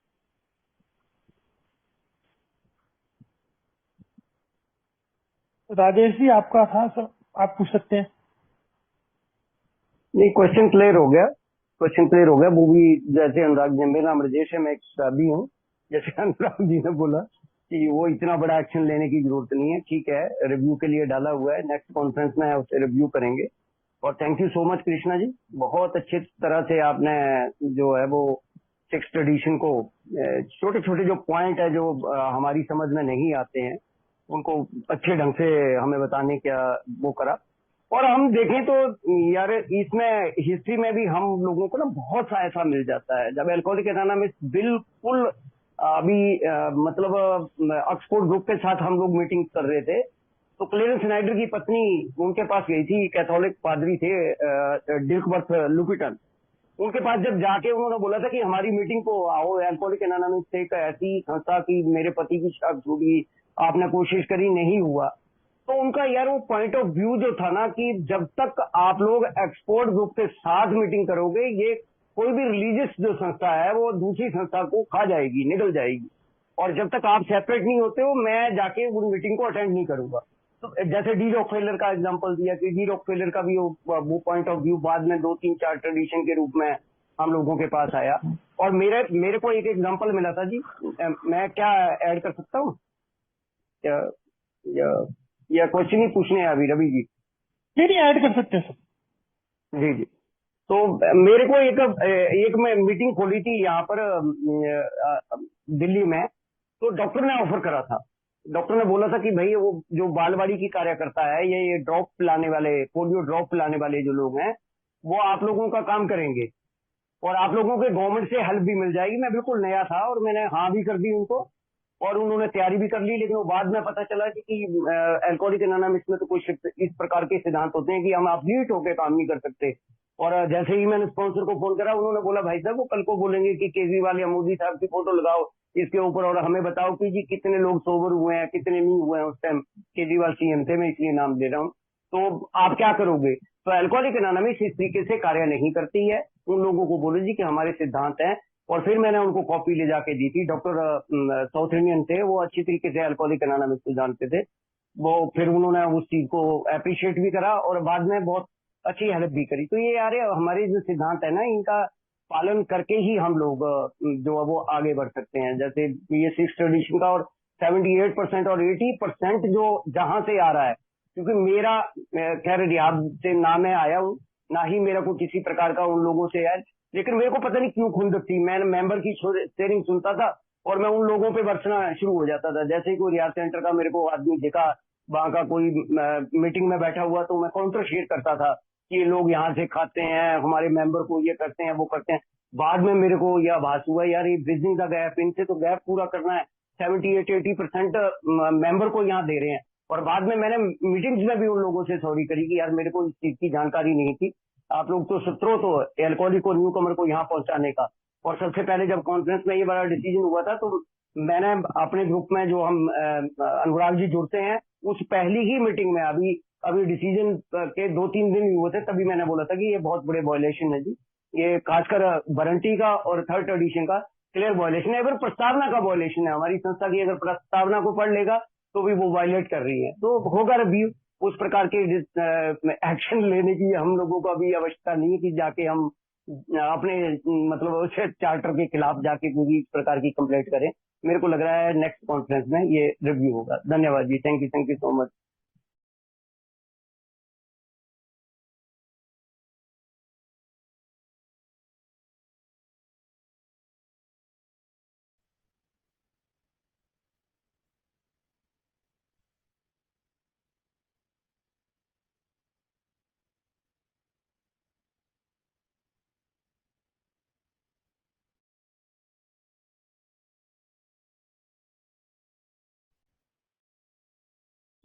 Rajesh ji आपका था सर, आप पूछ सकते हैं. नहीं, क्वेश्चन क्लियर हो गया. क्वेश्चन क्लियर हो गया. वो भी जैसे अनुराग जी, मेरा नाम राजेश है, मैं एक साथी हूँ. जैसे अनुराग जी ने बोला कि वो इतना बड़ा एक्शन लेने की जरूरत नहीं है. ठीक है, रिव्यू के लिए डाला हुआ है, नेक्स्ट कॉन्फ्रेंस में उसे रिव्यू करेंगे. और thank you so much Krishna ji, बहुत अच्छी तरह से आपने जो है वो सिक्स ट्रेडिशन को छोटे छोटे जो पॉइंट है जो हमारी समझ में नहीं आते हैं उनको अच्छे ढंग से हमें बताने का वो करा. और हम देखें तो यार इसमें हिस्ट्री में भी हम लोगों को ना बहुत सा ऐसा मिल जाता है. जब अल्कोहलिक एनोनिमस बिल्कुल अभी मतलब ऑक्सफोर्ड ग्रुप के साथ हम लोग मीटिंग कर रहे थे, तो क्लेरेंस स्नाइडर की पत्नी उनके पास गई थी. कैथोलिक पादरी थे डिर्कवर्थ लुपिटन. उनके पास जब जाके उन्होंने बोला था कि हमारी मीटिंग को आओ, अल्कोहलिक एनोनिमस से एक ऐसी संस्था की मेरे पति की शादी होगी, आपने कोशिश करी, नहीं हुआ. तो उनका यार वो पॉइंट ऑफ व्यू जो था ना कि जब तक आप लोग एक्सपोर्ट ग्रुप के साथ मीटिंग करोगे, ये कोई भी रिलीजियस जो संस्था है वो दूसरी संस्था को खा जाएगी, निगल जाएगी. और जब तक आप सेपरेट नहीं होते हो, मैं जाके उन मीटिंग को अटेंड नहीं करूंगा. तो जैसे डी रॉकफेलर का एग्जांपल दिया कि डी रॉकफेलर का भी वो पॉइंट ऑफ व्यू बाद में 2 3 4 ट्रेडिशन के रूप में हम लोगों के पास आया. और मेरे को एक एग्जांपल मिला था जी. मैं क्या ऐड कर सकता हूँ या, या क्वेश्चन ही पूछने हैं अभी रवि जी? नहीं ऐड कर सकते हैं सर. जी जी. तो मेरे को एक मैं मीटिंग खोली थी यहाँ पर दिल्ली में. तो डॉक्टर ने ऑफर करा था. डॉक्टर ने बोला था कि भाई वो जो बालवाड़ी की कार्यकर्ता है, ये ड्रॉप पिलाने वाले, पोलियो ड्रॉप पिलाने वाले जो लोग हैं, वो आप लोगों का काम करेंगे और आप लोगों के गवर्नमेंट से हेल्प भी मिल जाएगी. मैं बिल्कुल नया था और मैंने हाँ भी कर दी उनको और उन्होंने तैयारी भी कर ली. लेकिन वो बाद में पता चला कि अल्कोहलिक एनोनिमस में तो कुछ इस प्रकार के सिद्धांत होते हैं कि हम एब्सोल्यूट होकर काम नहीं कर सकते. और जैसे ही मैंने स्पॉन्सर को फोन करा, उन्होंने बोला भाई साहब वो कल को बोलेंगे कि केजरीवाल या मोदी साहब की फोटो लगाओ इसके ऊपर और हमें बताओ कि जी कितने लोग सोबर हुए हैं, कितने नहीं हुए हैं. उस टाइम केजरीवाल सीएम थे, मैं इसलिए नाम दे रहा हूँ. तो आप क्या करोगे? तो अल्कोहलिक एनोनिमस इस तरीके से कार्य नहीं करती है. उन लोगों को बोलो जी कि हमारे सिद्धांत हैं. और फिर मैंने उनको कॉपी ले जाके दी थी. डॉक्टर साउथ इंडियन थे, वो अच्छी तरीके से अल्कोहलिक एनोनिमस को जानते थे. वो फिर उन्होंने उस चीज को अप्रिशिएट भी करा और बाद में बहुत अच्छी हेल्प भी करी. तो ये यार हमारे जो सिद्धांत है ना, इनका पालन करके ही हम लोग जो है वो आगे बढ़ सकते हैं. जैसे ये सिक्स ट्रेडिशन का और 78% और 80% जो जहां से आ रहा है, क्योंकि मेरा खैर रियाद से ना मैं आया हूँ, ना ही मेरा को किसी प्रकार का उन लोगों से है. लेकिन मेरे को पता नहीं क्यों खुंदक थी. मैं मेंबर की शेयरिंग सुनता था और मैं उन लोगों पे बरसना शुरू हो जाता था. जैसे ही कोई रियाद सेंटर का मेरे को आदमी देखा, वहां का कोई मीटिंग में बैठा हुआ, तो मैं काउंटर शेयर करता था कि ये लोग यहाँ से खाते हैं, हमारे मेंबर को ये करते हैं, वो करते हैं. बाद में मेरे को यह आभास हुआ यार ये ब्रिजिंग द गैप, इनसे तो गैप पूरा करना है. 78-80% मेंबर को यहाँ दे रहे हैं. और बाद में मैंने मीटिंग्स में भी उन लोगों से सॉरी करी कि यार मेरे को इस चीज की जानकारी नहीं थी. आप लोग तो सूत्रों तो एल्कोहलिक को, न्यू कमर को यहाँ पहुंचाने का. और सबसे पहले जब कॉन्फ्रेंस में ये बड़ा डिसीजन हुआ था, तो मैंने अपने ग्रुप में जो हम अनुराग जी जुड़ते हैं, उस पहली ही मीटिंग में अभी डिसीजन के 2 3 दिन हुए थे, तभी मैंने बोला था कि ये बहुत बड़े वायलेशन है जी. ये खासकर वारंटी का और थर्ड एडिशन का क्लियर वायलेशन है. अगर प्रस्तावना का वायलेशन है, हमारी संस्था की अगर प्रस्तावना को पढ़ लेगा तो भी वो वायलेट कर रही है. तो होगा रिव्यू. उस प्रकार के एक्शन लेने की हम लोगों को अभी आवश्यकता नहीं है कि जाके हम अपने मतलब उस चार्टर के खिलाफ जाके कोई इस प्रकार की कंप्लेंट करें. मेरे को लग रहा है नेक्स्ट कॉन्फ्रेंस में ये रिव्यू होगा. धन्यवाद जी. Thank you so much.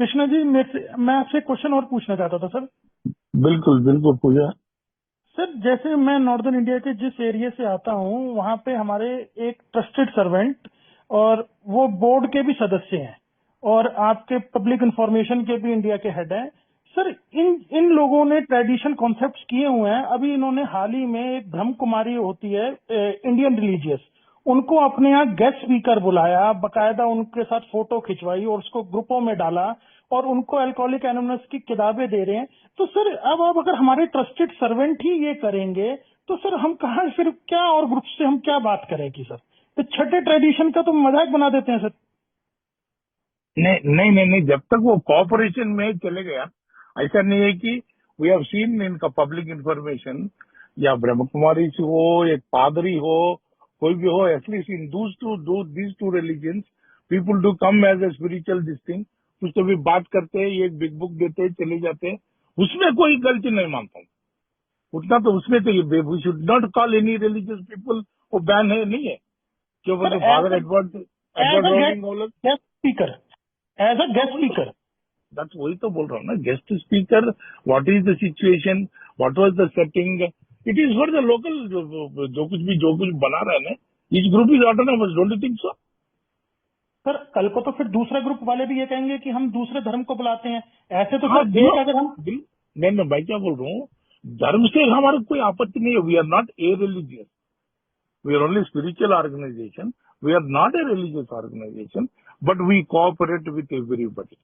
Krishna ji मैं आपसे एक क्वेश्चन और पूछना चाहता था सर। बिल्कुल बिल्कुल पूजा। सर जैसे मैं नॉर्दर्न इंडिया के जिस एरिया से आता हूँ वहाँ पे हमारे एक ट्रस्टेड सर्वेंट और वो बोर्ड के भी सदस्य हैं और आपके पब्लिक इंफॉर्मेशन के भी इंडिया के हेड हैं। सर इन इन लोगों ने ट्रेडिशन कॉन्सेप्ट्स किए हुए हैं। अभी इन्होंने हाल ही में एक ब्रह्म कुमारी होती है इंडियन रिलीजियस, उनको अपने यहाँ गेस्ट स्पीकर बुलाया, बकायदा उनके साथ फोटो खिंचवाई और उसको ग्रुपों में डाला और उनको अल्कोहलिक एनोनिमस की किताबें दे रहे हैं। तो सर अब अगर हमारे ट्रस्टेड सर्वेंट ही ये करेंगे तो सर हम कहाँ फिर क्या और ग्रुप से हम क्या बात करें कि सर तो छठे ट्रेडिशन का तो मजाक बना देते हैं सर। नहीं नहीं नहीं नहीं, जब तक वो कॉपरेशन में चले गया, ऐसा नहीं है कि वी हैव सीन इनका पब्लिक इंफॉर्मेशन, या ब्रह्म कुमारी से हो, एक पादरी हो, कोई भी हो, at least in these two religions people do come as a spiritual this thing, उसको भी बात करते हैं, एक बिग बुक देते हैं, चले जाते हैं, उसमें कोई गलती नहीं मानता हूँ। उतना तो उसमें तो we should not call any religious people, वो बैन है नहीं है, जो सर बोलते father Edward as Edward a rolling बोला। Guest speaker, as a guest speaker. That's वही तो बोल रहा हूँ ना, guest speaker, what is the situation, what was the setting, it is for the local, जो कुछ बना रहे हैं ना, each group is autonomous, don't you think so? Sir कल को तो फिर दूसरे ग्रुप वाले भी ये कहेंगे कि हम दूसरे धर्म को बुलाते हैं। ऐसे तो हाँ सर नो, एक अगर हम नहीं मैं भाई क्या बोल रहा हूँ, धर्म से हमारा कोई आपत्ति नहीं है, we are not a religious, we are only spiritual organisation, we are not a religious organisation, but we cooperate with everybody.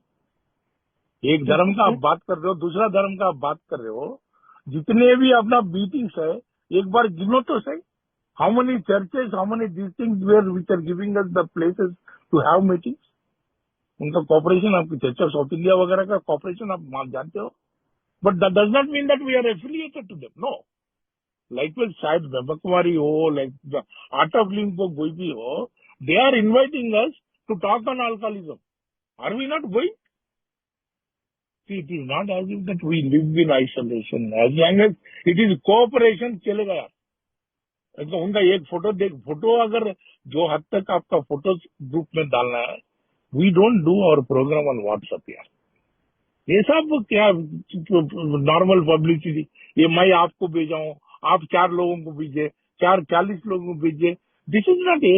एक धर्म का आप बात कर रहे हो, दूसरा धर्म का आप बात कर रहे हो, जितने भी अपना मीटिंग्स है, एक बार गिनो तो सही, how many churches, how many these things where which are giving us the places to have meetings. उनका कॉपरेशन, आपकी चर्च ऑफ साउथ इंडिया वगैरह का कॉपरेशन आप जानते हो, but that does not mean that we are affiliated to them, no. Like with शायद ब्रह्म कुमारी हो, like the art of living को कोई भी हो, they are inviting us to talk on alcoholism, are we not going? See, it is not as if that we live in isolation. As long as it is cooperation, चलेगा यार। तो उनका एक फोटो अगर जो हद तक आपका फोटो ग्रुप में डालना है, we don't do our program on WhatsApp यार। ये सब क्या नॉर्मल पब्लिसिटी, ये मैं आपको भेजा हूँ, आप 4 लोगों को भेजे, 40 लोगों को भेजे, दिस इज नॉट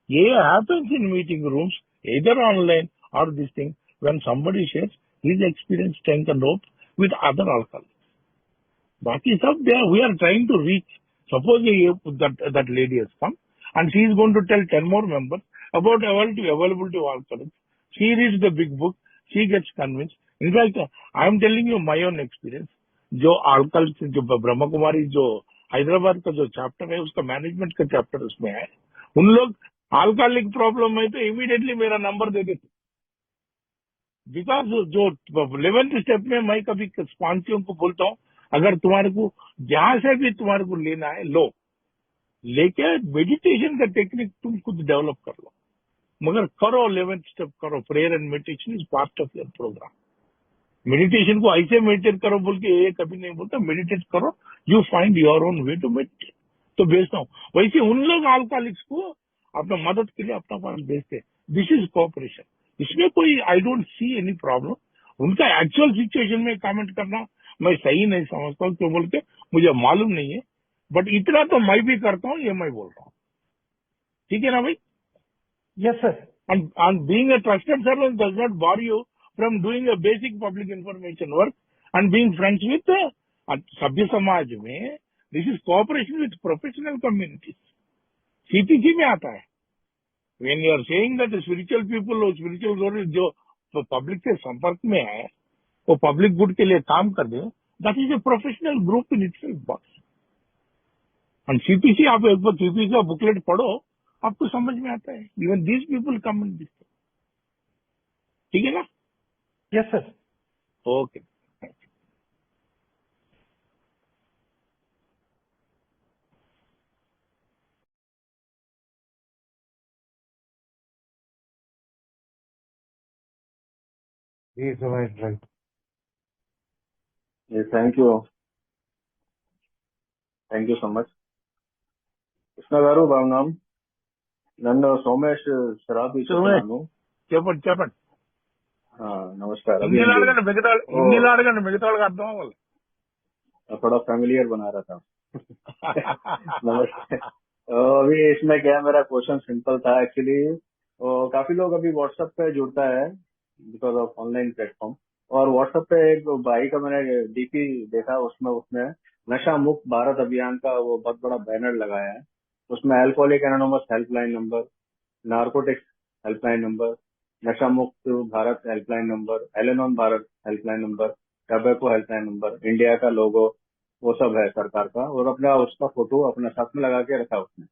ये happens in meeting rooms, either online or this thing, when somebody shares his experience, strength and hope with other alcoholics. बाकी सब there, we are trying to reach. Suppose that lady has come and she is going to tell 10 more members about availability of alcoholics. She reads the big book, she gets convinced. In fact, I am telling you my own experience. जो alcoholics, जो ब्रह्म कुमारी, जो हैदराबाद का जो चैप्टर है, उसका मैनेजमेंट का चैप्टर उसमें है, उन लोग अल्कोहलिक प्रॉब्लम है तो इमीडिएटली मेरा नंबर दे देते, बिकॉज जो 11th स्टेप में मैं कभी स्पॉन्सियों को बोलता हूँ, अगर तुम्हारे को जहां से भी तुम्हारे को लेना है लो, लेके मेडिटेशन का टेक्निक तुम खुद डेवलप कर लो, मगर करो 11th स्टेप करो, prayer and meditation is part of your program. Meditation को ऐसे मेडिटेट करो बोल के ये कभी नहीं बोलता, मेडिटेट करो, you find your own way to meditate. तो भेजता हूँ, वैसे उन लोग अल्कोहलिक्स को अपना मदद के लिए अपना पास भेजते हैं, दिस इज कोऑपरेशन, इसमें कोई I don't see any problem. उनका एक्चुअल सिचुएशन में कमेंट करना मैं सही नहीं समझता हूँ, क्यों बोल के मुझे मालूम नहीं है, बट इतना तो मैं भी करता हूँ, ये मैं बोल रहा हूँ, ठीक है ना भाई? Yes sir. And being a trusted servant does not bar you from doing a basic public information work and being friends with सभ्य समाज में, this is cooperation with professional communities, CPC में आता है। When you are saying that the spiritual people or spiritual glories जो पब्लिक के संपर्क में है, वो पब्लिक गुड के लिए काम कर दे, that is a professional group in itself, boss. And CPC, आप एक बार CPC का बुकलेट पढ़ो, आपको समझ में आता है, even these people come in this, ठीक है ना? Yes sir. Okay. He is right. Yes, thank you so much. Krishna గారు బాగున్నాం. నన్ను సోమేష్ షరాబ్ ఇచ్చుకున్నాను. చెప్పండి. नमस्कार। अभी హిందీలో engaged। అడగండి మిగతా ओ, హిందీలో అడగండి మిగతా వాళ్ళకి అర్థం అవ్వాలి. थोड़ा फेमिलियर बना रहा था। नमस्ते। अभी इसमें क्या है, मेरा क्वेश्चन सिंपल था एक्चुअली। काफी लोग अभी व्हाट्सएप पे जुड़ता है बिकॉज ऑफ ऑनलाइन प्लेटफॉर्म, और व्हाट्सएप पे एक भाई का मैंने डीपी देखा, उसमें उसने नशा मुक्त भारत अभियान का वो बहुत बड़ा बैनर लगाया है। उसमें alcoholic anonymous helpline number, narcotics helpline number, नशा मुक्त Bharat helpline number, Al Anon Bharat helpline number, tobacco helpline number, India का लोगो, वो सब है सरकार का, और अपना उसका फोटो अपने साथ में लगा के रखा उसने।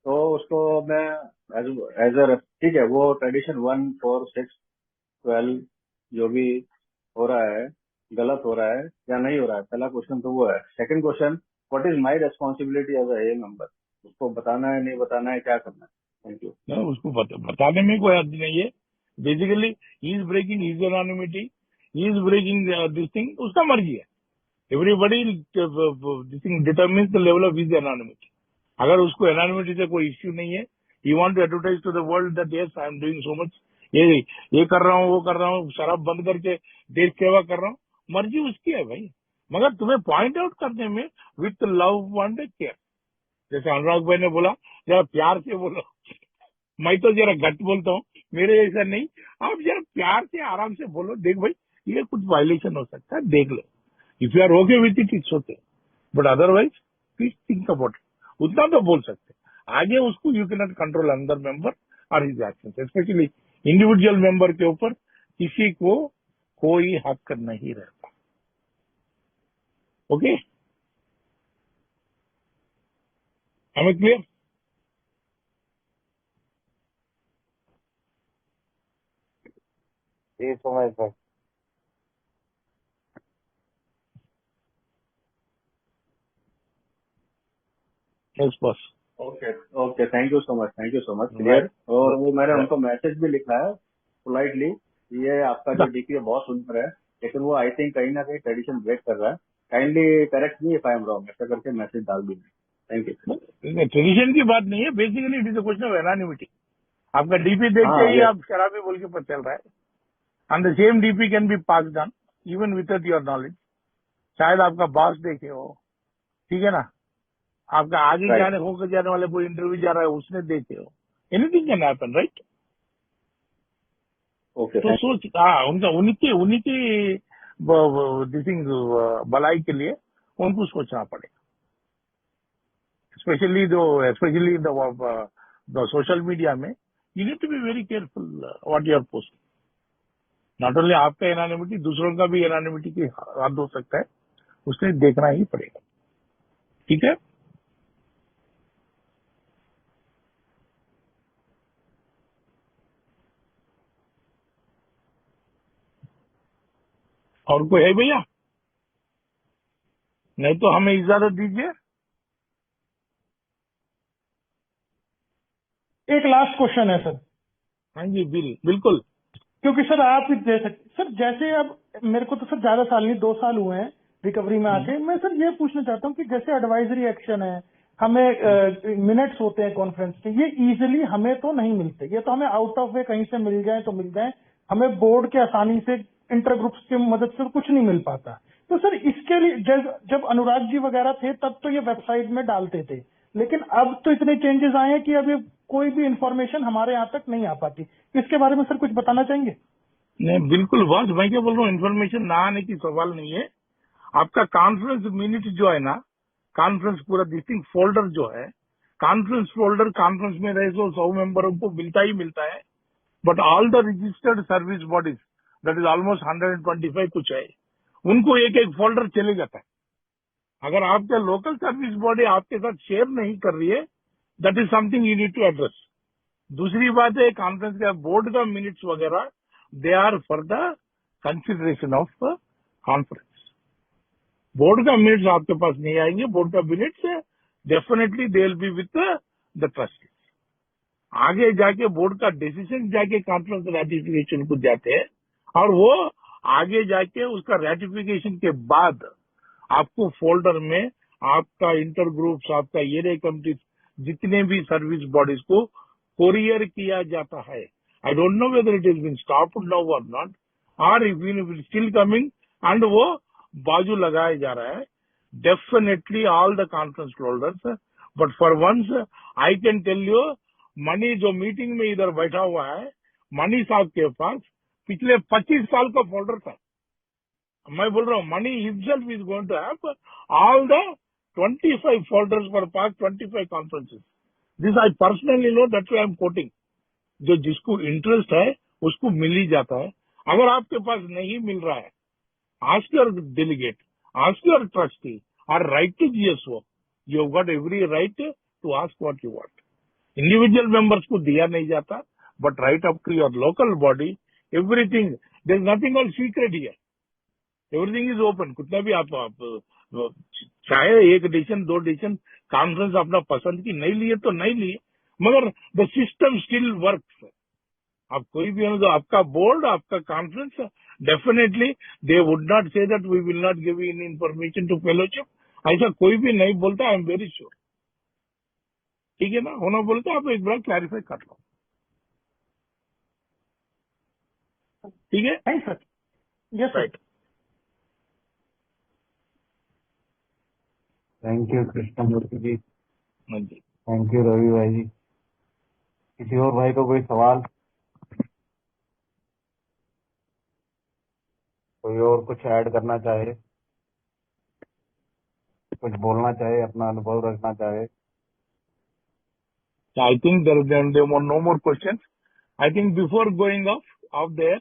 तो उसको मैं एज अ ठीक है, वो ट्रेडिशन 1, 4, 6, 12 जो भी हो रहा है गलत हो रहा है या नहीं हो रहा है, पहला क्वेश्चन तो वो है। Second question, what is my responsibility as a member? उसको बताना है, नहीं बताना है, क्या करना है? Thank you. नहीं, उसको बताने में कोई हर्ज नहीं है। Basically he is breaking his anonymity, he is breaking this thing, उसका मर्जी है। Everybody this thing determines the level of his anonymity. अगर उसको एनोनिमिटी से कोई इश्यू नहीं है, he want to advertise to the world that yes I am doing so much, ये कर रहा हूँ, वो कर रहा हूँ, शराब बंद करके देश सेवा कर रहा हूँ, मर्जी उसकी है भाई। मगर तुम्हें पॉइंट आउट करने में विथ लव एंड केयर, जैसे अनुराग भाई ने बोला, जरा प्यार से बोलो। मैं तो जरा गट बोलता हूँ, मेरे जैसा नहीं, आप जरा प्यार से आराम से बोलो, देख भाई ये कुछ वायलेशन हो सकता है, देख लो, if you are okay with it it's okay, but otherwise please think about it, उतना तो बोल सकते हैं। आगे उसको you can not control another member और his action, specially individual member के ऊपर किसी को कोई हक नहीं रहता। ओके, हमें क्लियर? समय पर yes boss. Okay okay, thank you so much, thank you so much, clear. और वो मैंने उनको मैसेज भी लिखा है पोलाइटली, ये आपका जो डीपी है बहुत सुंदर है, लेकिन वो आई थिंक कहीं ना कहीं ट्रेडिशन ब्रेक कर रहा है, kindly correct me if I am wrong, ऐसा करके मैसेज डाल दीजिए। Thank you. ट्रेडिशन की बात नहीं है, basically it is a question of anonymity. आपका डीपी देख के ही हाँ, आप शराबी बोल के पता चल रहा है, and the same DP can be passed on even without your knowledge. शायद आपका बॉस देखे हो, ठीक है ना, आपका आगे Right. जाने होकर जाने वाले कोई इंटरव्यू जा रहा है उसने देखे हो, anything can happen, right? Okay, तो सोच, हाँ, उनका उन्हीं की दिसिंग भलाई के लिए उनको सोचना पड़ेगा, स्पेशली द सोशल मीडिया में you need to be very careful what you are posting. Not only आपका एनानिमिटी, दूसरों का भी एनानिमिटी की हद हो सकता है, उसने देखना ही पड़ेगा, ठीक है? और कोई है भैया? नहीं तो हमें इजाजत दीजिए। एक लास्ट क्वेश्चन है सर, हाँ जी, बिल्कुल। क्योंकि सर आप भी दे सकते सर, जैसे अब मेरे को तो सर ज्यादा साल नहीं, 2 साल हुए हैं रिकवरी में आके। मैं सर ये पूछना चाहता हूँ कि जैसे एडवाइजरी एक्शन है, हमें मिनट्स होते हैं कॉन्फ्रेंस के, ये इजीली हमें तो नहीं मिलते, ये तो हमें आउट ऑफ वे कहीं से मिल जाए तो मिल जाए, हमें बोर्ड के आसानी से इंटर ग्रुप्स की मदद से कुछ नहीं मिल पाता। तो सर इसके लिए जब अनुराग जी वगैरह थे तब तो ये वेबसाइट में डालते थे, लेकिन अब तो इतने चेंजेस आए हैं कि अब ये कोई भी इंफॉर्मेशन हमारे यहाँ तक नहीं आ पाती। इसके बारे में सर कुछ बताना चाहेंगे? नहीं, बिल्कुल बॉस, मैं क्या बोल रहा हूँ, इन्फॉर्मेशन ना आने की सवाल नहीं है। आपका कॉन्फ्रेंस मिनट जो है ना, कॉन्फ्रेंस पूरा डिस्टिंग फोल्डर जो है, कॉन्फ्रेंस फोल्डर कॉन्फ्रेंस में रहे तो 100 मेंबरों को मिलता ही मिलता है, but all the registered service bodies, that is almost 125 कुछ है, उनको एक एक फोल्डर चले जाता है। अगर आपका लोकल सर्विस बॉडी आपके साथ शेयर नहीं कर रही है, that is something you need to address. दूसरी बात है, कॉन्फ्रेंस का बोर्ड का मिनट्स वगैरह, they are for the consideration of conference. Board का मिनट्स आपके पास नहीं आएंगे, बोर्ड का minutes definitely they will be with the trustees. आगे जाके बोर्ड का डिसीजन जाके कॉन्फ्रेंस रेटिफिकेशन को जाते हैं, और वो आगे जाके उसका रेटिफिकेशन के बाद आपको फोल्डर में आपका इंटर ग्रुप्स, आपका एरिया कमिटी, जितने भी सर्विस बॉडीज को कोरियर किया जाता है। I don't know whether it is been stopped now or not, और if it still coming and वो बाजू लगाया जा रहा है, definitely all the conference holders, but for once I can tell you, Mani जो मीटिंग में इधर बैठा हुआ है, मनी साहब के पास पिछले 25 साल का फोल्डर था। मैं बोल रहा हूँ Mani himself is going to have all the 25 folders for past 25 conferences. This I personally know, that's why I am quoting. जो जिसको इंटरेस्ट है उसको मिल ही जाता है। अगर आपके पास नहीं मिल रहा है, ask your delegate, ask your trustee, or write to GSO. You have got every right to ask what you want. Individual members को दिया नहीं जाता, but right up to your local body, everything, there is nothing called secret here. Everything is open. कितना भी आप चाहे एक डिसीजन 2 डिसीजन कॉन्फ्रेंस अपना पसंद की नहीं लिए तो नहीं लिए, मगर द सिस्टम स्टिल वर्क्स। आप कोई भी हो तो आपका बोर्ड, आपका conference, definitely they would not say that we will not give in information to fellowship, ऐसा कोई भी नहीं बोलता। आई एम वेरी श्योर, ठीक है ना। होना बोलते आप एक बार क्लैरिफाई कर लो, ठीक है। Thank sir. Yes sir. Right, thank you Krishnamurthy ji, हाँ जी। थैंक यू रवि भाई जी। किसी और भाई को कोई सवाल, कोई और कुछ ऐड करना चाहे, कुछ बोलना चाहे, अपना अनुभव रखना चाहे? I think there were no more questions. I think before going off there,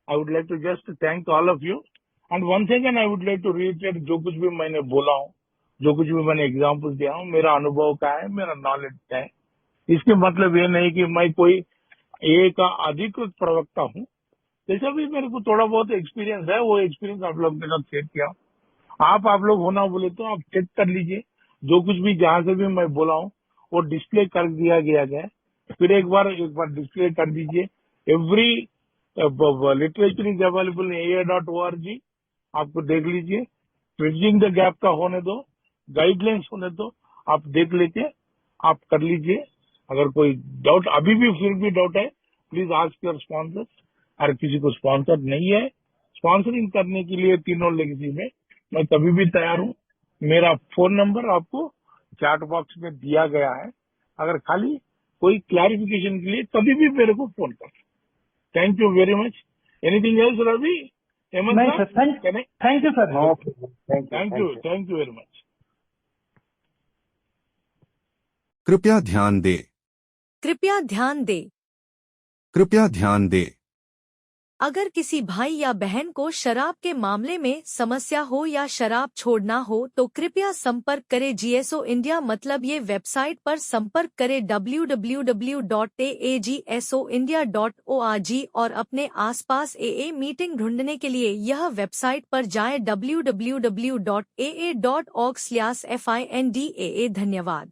I would like to just thank all of you. And once again, I would like to reiterate जो कुछ भी मैंने बोला हूँ, जो कुछ भी मैंने एग्जाम्पल दिया हूँ, मेरा अनुभव का है, मेरा नॉलेज का है। इसके मतलब ये नहीं कि मैं कोई एक अधिकृत प्रवक्ता हूँ। जैसा भी मेरे को थोड़ा बहुत एक्सपीरियंस है, वो एक्सपीरियंस आप लोग के साथ शेयर किया। आप लोग होना बोले तो आप चेक कर लीजिए, जो कुछ भी जहां से भी मैं बोला हूँ वो डिस्प्ले कर दिया गया है। फिर एक बार डिस्प्ले कर दीजिए। Every literature is available in AA.org, आपको देख लीजिए। ब्रिजिंग द गैप का होने दो, गाइडलाइंस होने दो, आप देख लेके आप कर लीजिए। अगर कोई डाउट अभी भी फिर भी डाउट है, प्लीज आस्क योर स्पॉन्सर्स। अगर किसी को स्पॉन्सर नहीं है, स्पॉन्सरिंग करने के लिए तीनों लेगेसी में मैं कभी भी तैयार हूँ। मेरा फोन नंबर आपको चैट बॉक्स में दिया गया है। अगर खाली कोई क्लैरिफिकेशन के लिए कभी भी मेरे को फोन कर। Thank you very much. Anything else Ravi? नहीं sir, thank you sir. Thank you very much. कृपया ध्यान दें। कृपया ध्यान दें। कृपया ध्यान दें। अगर किसी भाई या बहन को शराब के मामले में समस्या हो या शराब छोड़ना हो तो कृपया संपर्क करें GSO इंडिया, मतलब ये वेबसाइट पर संपर्क करें www.agsoindia.org और अपने आसपास AA मीटिंग ढूंढने के लिए यह वेबसाइट पर जाएं www.aa.org/findaa। धन्यवाद।